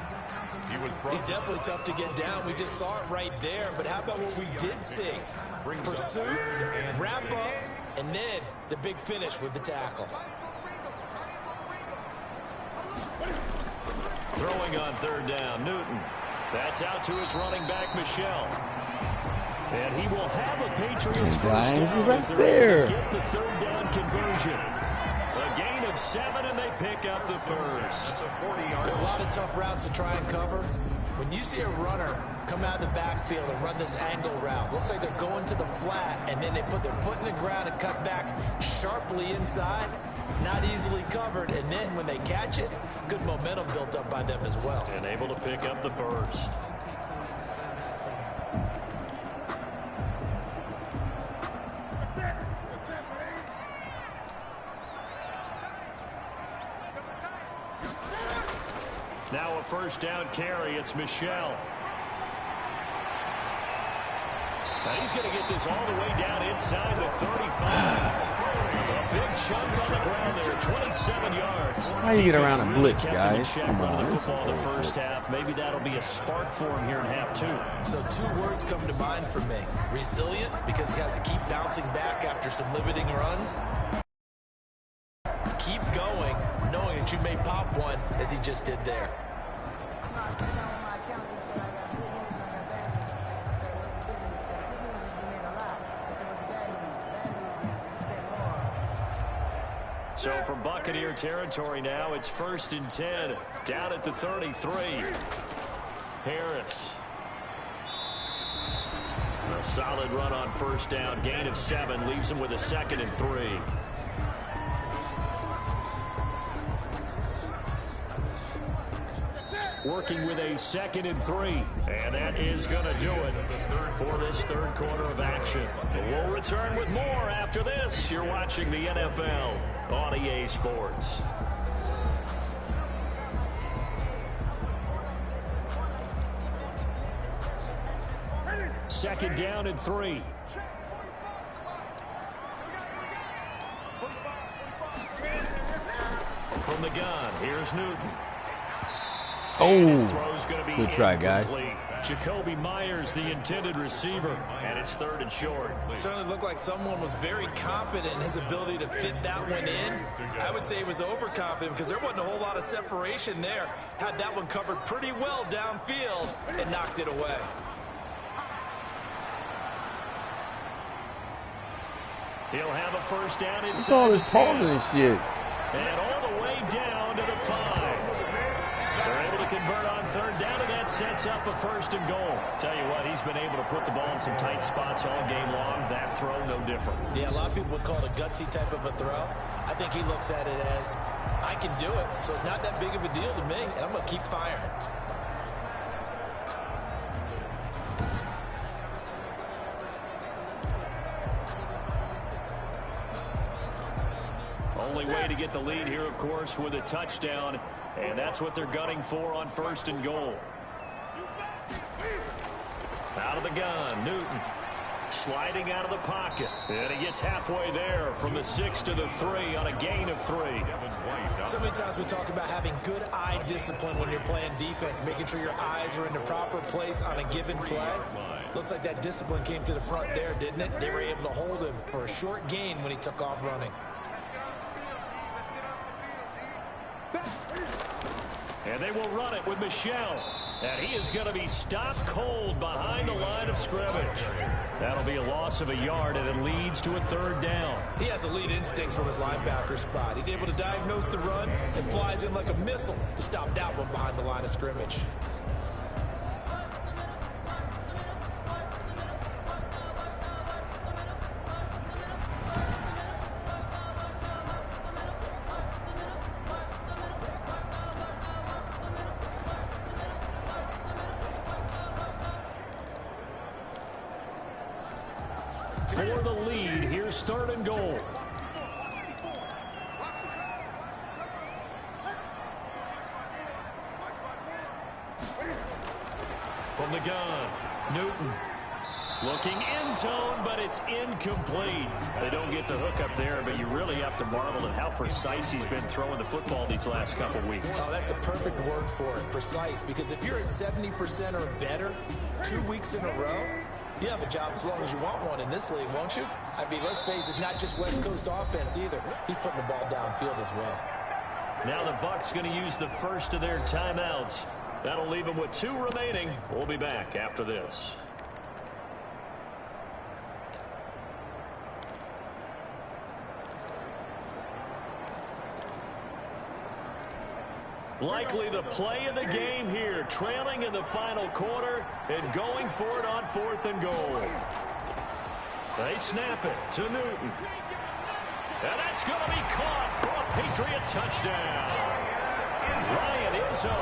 He's definitely tough to get down. We just saw it right there. But how about what we did see? Pursuit, wrap up, and then the big finish with the tackle. Throwing on 3rd down, Newton. That's out to his running back, Michelle. And he will have a Patriots first down right there. Get the 3rd down conversion. A gain of 7, and they pick up the first. A lot of tough routes to try and cover. When you see a runner come out of the backfield and run this angle route, looks like they're going to the flat, and then they put their foot in the ground and cut back sharply inside. Not easily covered, and then when they catch it, good momentum built up by them as well. And able to pick up the first. Now a first down carry. It's Michelle. Now he's going to get this all the way down inside the 35. A big chunk on the ground there, 27 yards. How you get around a blitz, guys? Come on. The football in the first half. Maybe that'll be a spark for him here in half 2. So 2 words come to mind for me. Resilient, because he has to keep bouncing back after some limiting runs. Keep going, knowing that you may pop one, as he just did there. So from Buccaneer territory now, it's 1st and 10, down at the 33. Harris. A solid run on first down, gain of 7, leaves him with a 2nd and 3. Working with a 2nd and 3. And that is going to do it for this 3rd quarter of action. We'll return with more after this. You're watching the NFL on EA Sports. Second down and 3. From the gun, here's Newton. Oh, good try, guys. Jacoby Myers, the intended receiver, and it's 3rd and short. It certainly looked like someone was very confident in his ability to fit that one in. I would say he was overconfident because there wasn't a whole lot of separation there. Had that one covered pretty well downfield and knocked it away. He'll have a first down inside. What's all this talking and shit? And all the way down to the 5. They're able to convert on 3rd down, and that sets up a 1st and goal. Tell you what, he's been able to put the ball in some tight spots all game long. That throw, no different. Yeah, a lot of people would call it a gutsy type of a throw. I think he looks at it as, I can do it, so it's not that big of a deal to me, and I'm going to keep firing. Only way to get the lead here, of course, with a touchdown, and that's what they're gunning for on 1st and goal. Out of the gun, Newton sliding out of the pocket, and he gets halfway there from the 6 to the 3 on a gain of 3. So many times we talk about having good eye discipline when you're playing defense, making sure your eyes are in the proper place on a given play. Looks like that discipline came to the front there, didn't it? They were able to hold him for a short gain when he took off running. And they will run it with Michel. And he is going to be stopped cold behind the line of scrimmage. That'll be a loss of a yard, and it leads to a 3rd down. He has elite instincts from his linebacker spot. He's able to diagnose the run and flies in like a missile to stop that one behind the line of scrimmage. For the lead, here's 3rd and goal. From the gun, Newton looking end zone, but it's incomplete. They don't get the hook up there, but you really have to marvel at how precise he's been throwing the football these last couple weeks. Oh, that's the perfect word for it, precise, because if you're at 70% or better 2 weeks in a row, you have a job as long as you want one in this league, won't you? I mean, let's face it, it's not just West Coast offense either. He's putting the ball downfield as well. Now the Bucs going to use the first of their timeouts. That'll leave them with 2 remaining. We'll be back after this. Likely the play of the game here, trailing in the final quarter and going for it on 4th and goal. They snap it to Newton. And that's going to be caught for a Patriot touchdown. Ryan Izzo,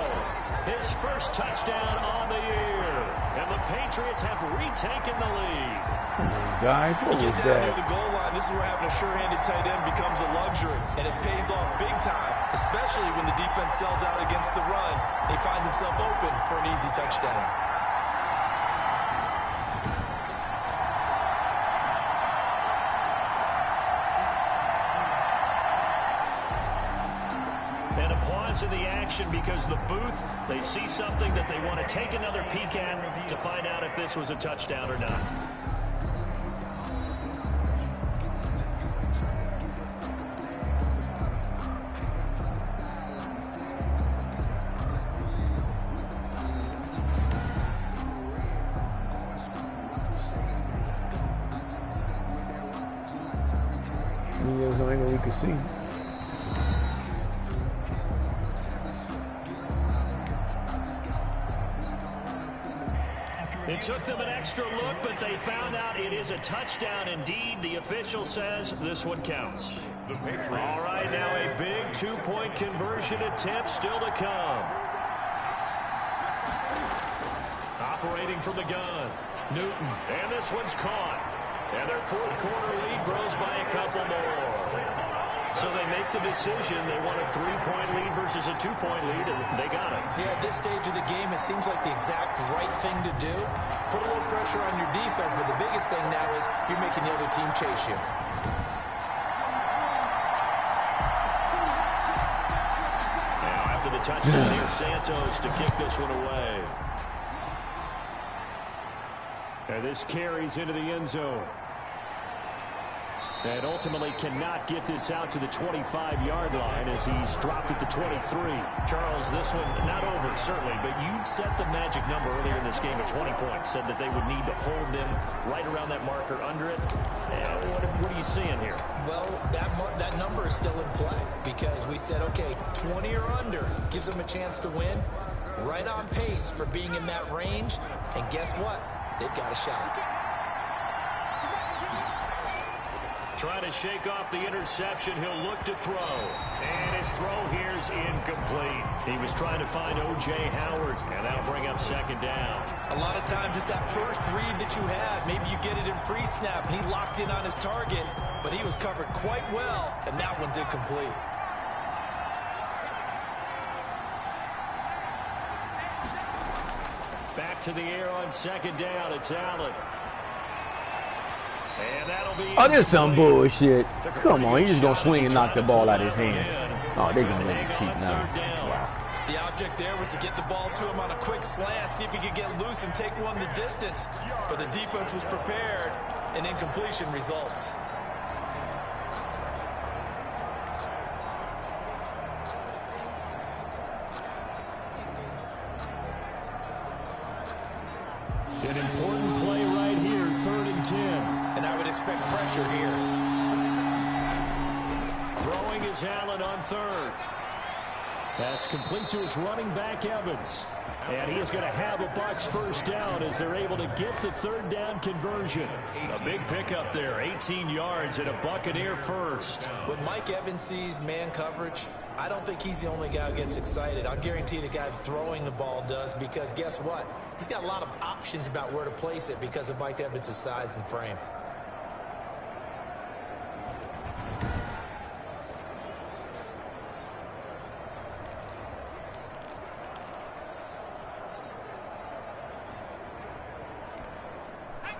his first touchdown on the year. And the Patriots have retaken the lead. Guys, what was that? Near the goal line, this is where having a sure-handed tight end becomes a luxury, and it pays off big time, especially when the defense sells out against the run. He finds himself open for an easy touchdown. And a pause in the action because the booth, they see something that they want to take another peek at to find out if this was a touchdown or not. We can see. It took them an extra look, but they found out it is a touchdown indeed. The official says this one counts. All right, now a big two-point conversion attempt still to come. Operating from the gun, Newton, and this one's caught. And their fourth quarter lead grows by a couple more. So they make the decision. They want a 3-point lead versus a 2-point lead, and they got it. Yeah, at this stage of the game, it seems like the exact right thing to do. Put a little pressure on your defense, but the biggest thing now is you're making the other team chase you. Now after the touchdown here, Santos, to kick this one away. And this carries into the end zone. And ultimately cannot get this out to the 25-yard line as he's dropped it to 23. Charles, this one not over, certainly, but you set the magic number earlier in this game at 20 points. Said that they would need to hold them right around that marker under it. What are you seeing here? Well, that number is still in play because we said, okay, 20 or under gives them a chance to win. Right on pace for being in that range. And guess what? They've got a shot. Trying to shake off the interception. He'll look to throw. And his throw here's incomplete. He was trying to find O.J. Howard, and that'll bring up second down. A lot of times it's that first read that you have. Maybe you get it in pre-snap, and he locked in on his target, but he was covered quite well, and that one's incomplete. Back to the air on second down. It's Allen. And that'll be this some bullshit. Come on, he's just going to swing and knock the ball out of his hand. Oh, they're going to let him cheat now. Wow. The object there was to get the ball to him on a quick slant, see if he could get loose and take one the distance. But the defense was prepared, and incompletion results. An important play right here, 3rd and 10. And I would expect pressure here. Throwing is Allen on 3rd. That's complete to his running back, Evans. And he is going to have a Bucs first down as they're able to get the 3rd down conversion. A big pickup there, 18 yards and a Buccaneer first. When Mike Evans sees man coverage, I don't think he's the only guy who gets excited. I'll guarantee the guy throwing the ball does, because guess what? He's got a lot of options about where to place it because of Mike Evans' size and frame.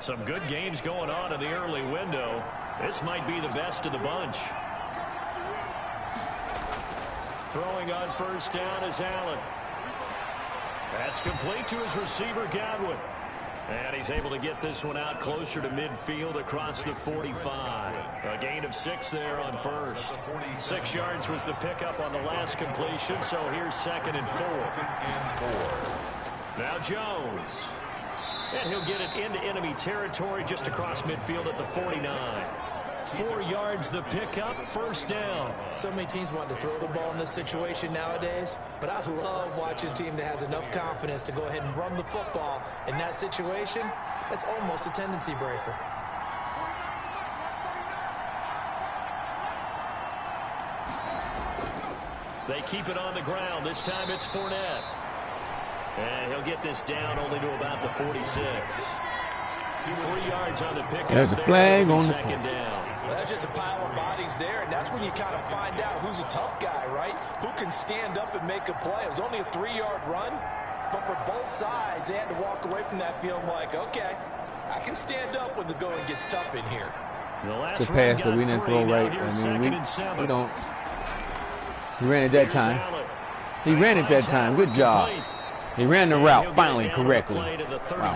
Some good games going on in the early window. This might be the best of the bunch. Throwing on first down is Allen. That's complete to his receiver, Godwin. And he's able to get this one out closer to midfield across the 45. A gain of 6 there on first. 6 yards was the pickup on the last completion, so here's 2nd and 4. Now Jones. And he'll get it into enemy territory just across midfield at the 49. 4 yards the pickup, first down. So many teams want to throw the ball in this situation nowadays, but I love watching a team that has enough confidence to go ahead and run the football. In that situation, that's almost a tendency breaker. They keep it on the ground. This time it's Fournette. And he'll get this down only to about the 46. 3 yards on the pickup. There's a flag on the second down. Well, that's just a pile of bodies there, and that's when you kind of find out who's a tough guy, right? Who can stand up and make a play. It was only a 3-yard run, but for both sides, they had to walk away from that feeling like, okay, I can stand up when the going gets tough in here. It's a pass that we didn't throw right. I mean, we don't. He ran it that time. He ran it that time. Good job. He ran the route finally correctly. Wow.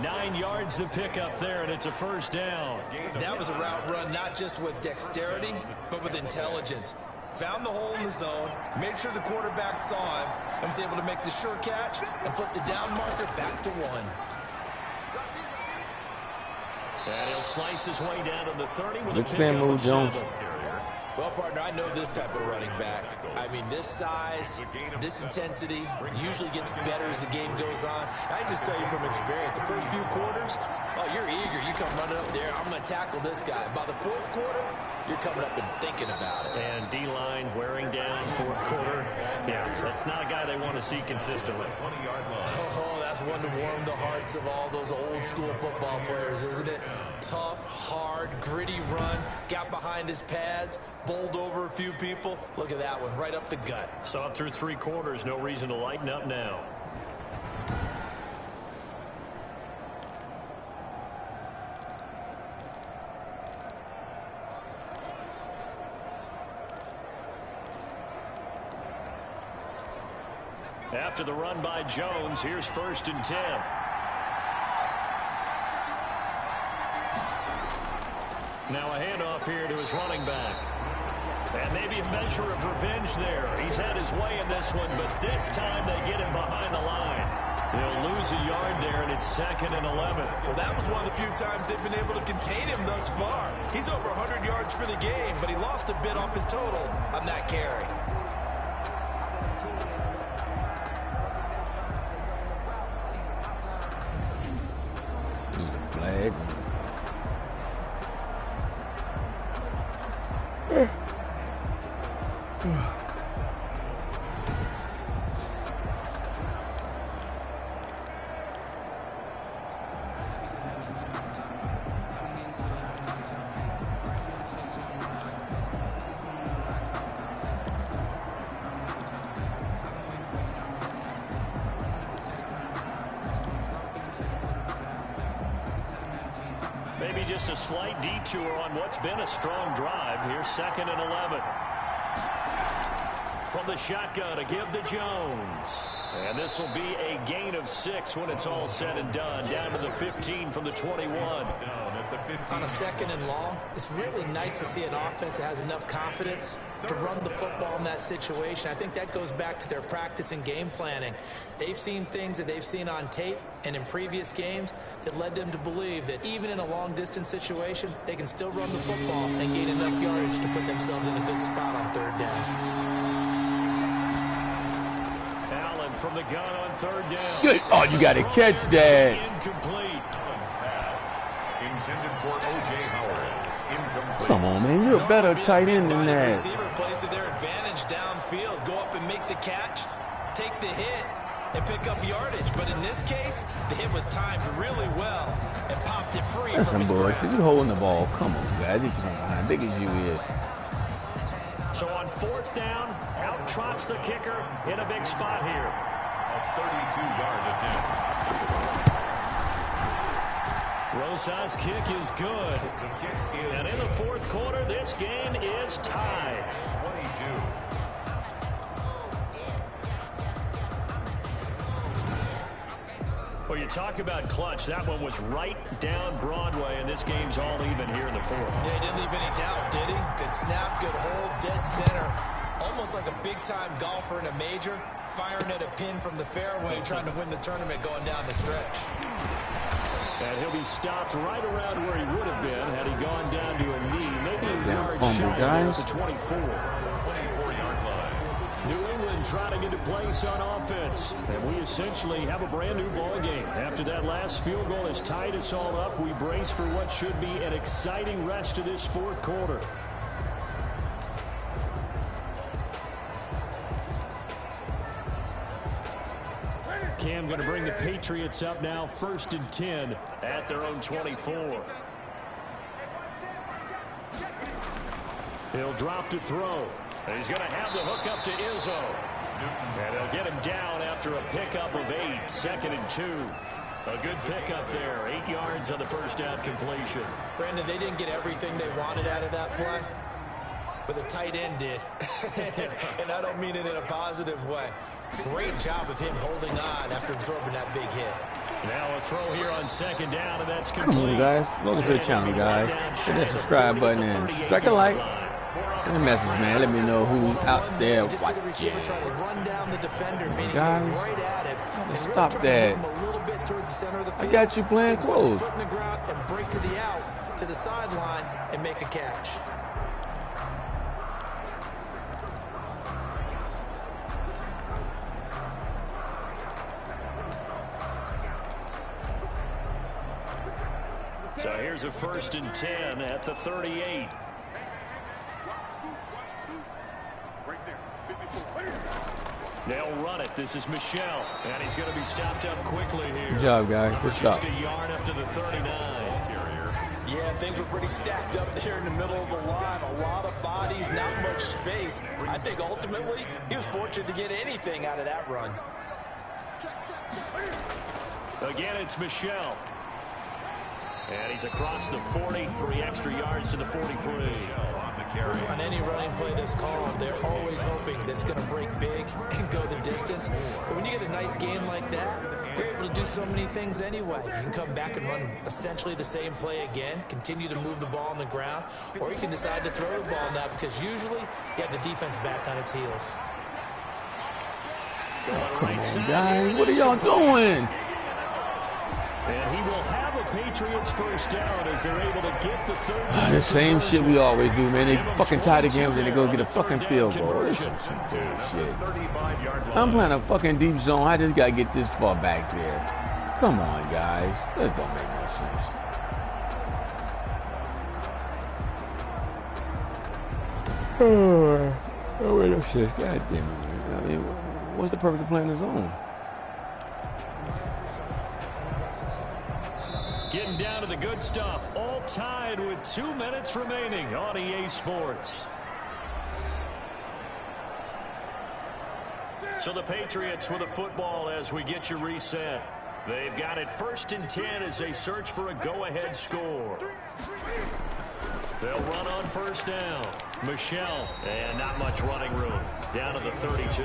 9 yards to pick up there, and it's a first down. That was a route run not just with dexterity, but with intelligence. Found the hole in the zone, made sure the quarterback saw him, and was able to make the sure catch and flip the down marker back to 1. And he'll slice his way down to the 30 with a Good spin move, Jones. Well, partner, I know this type of running back. I mean, this size, this intensity usually gets better as the game goes on. I just tell you from experience, the first few quarters, oh, you're eager. You come running up there, I'm going to tackle this guy. By the 4th quarter, you're coming up and thinking about it. And D-line wearing down 4th quarter. Yeah, that's not a guy they want to see consistently. Oh, that's one to warm the hearts of all those old school football players, isn't it? Tough, hard, gritty run, got behind his pads, bowled over a few people. Look at that one, right up the gut. Saw it through 3 quarters, no reason to lighten up now. After the run by Jones, here's 1st and 10. Now a handoff here to his running back. And maybe a measure of revenge there. He's had his way in this one, but this time they get him behind the line. He'll lose a yard there, and it's 2nd and 11. Well, that was one of the few times they've been able to contain him thus far. He's over 100 yards for the game, but he lost a bit off his total on that carry. Flag. Maybe just a slight detour on what's been a strong drive. Here's 2nd and 11. From the shotgun to give to Jones. And this will be a gain of 6 when it's all said and done. Down to the 15 from the 21. On a 2nd and long, it's really nice to see an offense that has enough confidence to run the football in that situation. I think that goes back to their practice and game planning. They've seen things that they've seen on tape and in previous games that led them to believe that even in a long-distance situation, they can still run the football and gain enough yardage to put themselves in a good spot on 3rd down. From the gun on 3rd down. Good. Oh, you got to catch that. Incomplete. Pass intended for O.J. Howard. Incomplete. Come on, man. You're a better tight end than that. Receiver plays to their advantage downfield. Go up and make the catch, take the hit, and pick up yardage. But in this case, the hit was timed really well and popped it free. That's from some his bullshit. grasp. You holding the ball. Come on, guys. You just behind. Big as you is. So on 4th down, out trots the kicker in a big spot here. A 32-yard attempt. Rosa's kick is good. And in the 4th quarter, this game is tied. 22. Well, you talk about clutch. That one was right down Broadway, and this game's all even here in the 4th. Yeah, he didn't leave any doubt, did he? Good snap, good hold, dead center. Almost like a big-time golfer in a major, firing at a pin from the fairway, trying to win the tournament going down the stretch. And he'll be stopped right around where he would have been had he gone down to a knee, maybe a yard shy at the 24. 24-yard line. New England trying to get a place on offense. And we essentially have a brand new ball game. After that last field goal has tied us all up, we brace for what should be an exciting rest of this 4th quarter. Cam going to bring the Patriots up now, 1st and 10 at their own 24. He'll drop to throw. And he's going to have the hook up to Izzo. And they'll get him down after a pickup of 8, 2nd and 2. A good pickup there, 8 yards on the 1st down completion. Brandon, they didn't get everything they wanted out of that play, but the tight end did. And I don't mean it in a positive way. Great job of him holding on after absorbing that big hit. Now a throw here on 2nd down, and that's complete. Come on, guys. Welcome to the channel, guys. Hit that subscribe button and strike a like. Send a message, man. Let me know who's out there watching. Just see the receiver trying to run down the defender, meaning Guys, he's right at him. And really stop trying that. to move him a little bit towards the center of the field. I got you playing So he put his close. foot in the ground and break to the out, to the sideline, and make a catch. So here's a 1st and 10 at the 38. They'll run it. This is Michelle, and he's going to be stopped up quickly here. Good job, guys. Good Just stuff. a yard up to the 39. Yeah, things were pretty stacked up there in the middle of the line. A lot of bodies, not much space. I think ultimately he was fortunate to get anything out of that run. Again, it's Michelle. And he's across the 40, 3 extra yards to the 43. carry. On any running play that's called, they're always hoping that it's going to break big and go the distance. But when you get a nice game like that, you're able to do so many things anyway. You can come back and run essentially the same play again, continue to move the ball on the ground, or you can decide to throw the ball now because usually you have the defense back on its heels. Come on, guys. What are y'all doing? And he will have a Patriots first down as they're able to get the third. The same shit we always do, man. They fucking tie the game, then they go get a fucking field goal. This is some bullshit. I'm playing a fucking deep zone. I just gotta get this far back there. Come on, guys. This don't make no sense. Oh, wait a shit. God damn it. I mean, what's the purpose of playing the zone? Getting down to the good stuff. All tied with 2 minutes remaining on EA Sports. So the Patriots with a football as we get you reset. They've got it 1st and 10 as they search for a go-ahead score. They'll run on 1st down. Michelle, and not much running room. Down to the 32.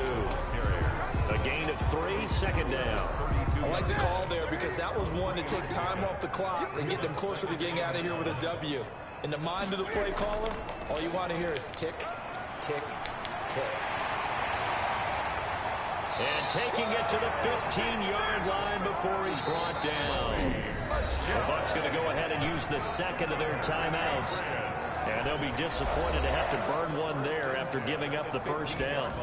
A gain of 3, 2nd down. I like the call there because that was one to take time off the clock and get them closer to getting out of here with a W. In the mind of the play caller, all you want to hear is tick, tick, tick. And taking it to the 15-yard line before he's brought down. The Bucs going to go ahead and use the 2nd of their timeouts. And they'll be disappointed to have to burn one there after giving up the 1st down.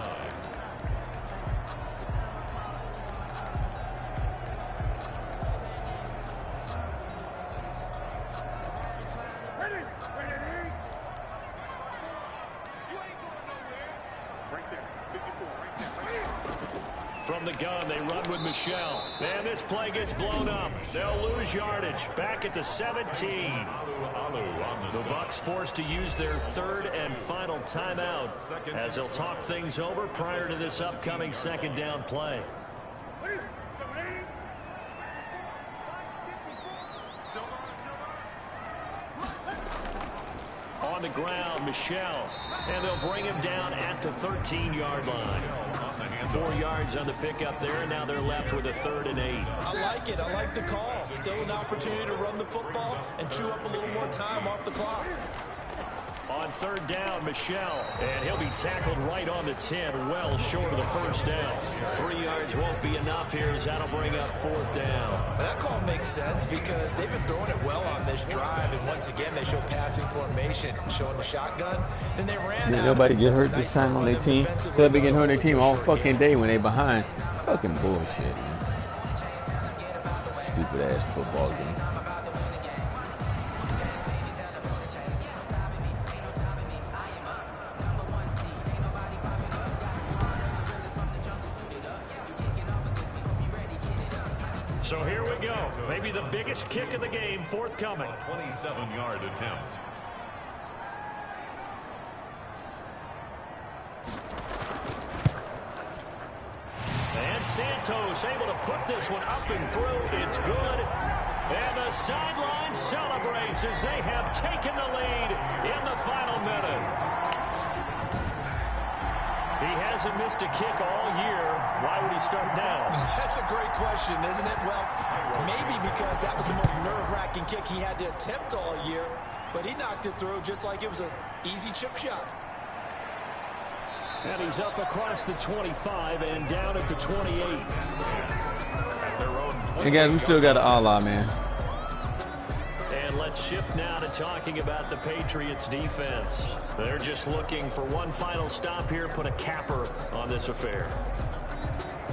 From the gun, they run with Michelle. And this play gets blown up. They'll lose yardage. Back at the 17. The Bucs forced to use their 3rd and final timeout as they'll talk things over prior to this upcoming 2nd down play. On the ground, Michelle. And they'll bring him down at the 13-yard line. 4 yards on the pickup there, and now they're left with a 3rd and 8. I like it. I like the call. Still an opportunity to run the football and chew up a little more time off the clock. On 3rd down, Michelle, and he'll be tackled right on the 10, well short of the 1st down. 3 yards won't be enough here as that'll bring up 4th down. That call makes sense because they've been throwing it well on this drive, and once again they show passing formation, showing the shotgun. Then they ran out. Nobody get hurt this time on their team. So they've been getting hurt on their team all fucking day when they behind. Fucking bullshit, man. Stupid ass football game. So here we go. Maybe the biggest kick of the game forthcoming. 27-yard attempt. And Santos able to put this one up and through. It's good. And the sideline celebrates as they have taken the lead in the final minute. He hasn't missed a kick all year. Why would he start now? That's a great question, isn't it? Well, maybe because that was the most nerve-wracking kick he had to attempt all year, but he knocked it through just like it was an easy chip shot. And he's up across the 25 and down at the 28. Hey guys, we still got an Allah, man. And let's shift now to talking about the Patriots defense. They're just looking for one final stop here, put a capper on this affair.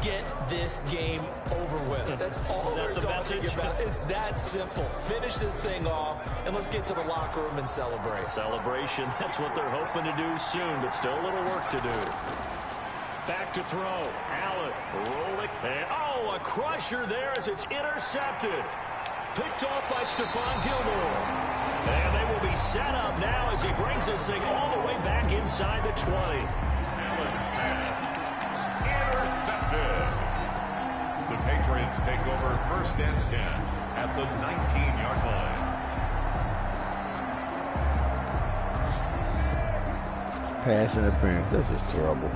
Get this game over with. That's all we're talking about. It's that simple. Finish this thing off, and let's get to the locker room and celebrate. Celebration, that's what they're hoping to do soon, but still a little work to do. Back to throw. Allen rolling. And, oh, a crusher there as it's intercepted. Picked off by Stephon Gilmore. And they will be set up now as he brings this thing all the way back inside the 20. Allen's pass intercepted. The Patriots take over 1st and 10 at the 19-yard line. Pass interference. This is terrible.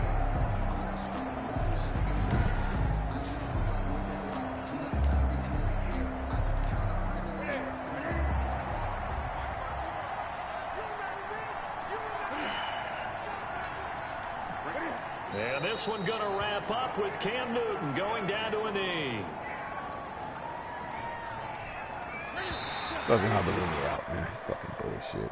And this one going to wrap up with Cam Newton going down to a knee. Fucking Hobaleni out, man. Fucking bullshit.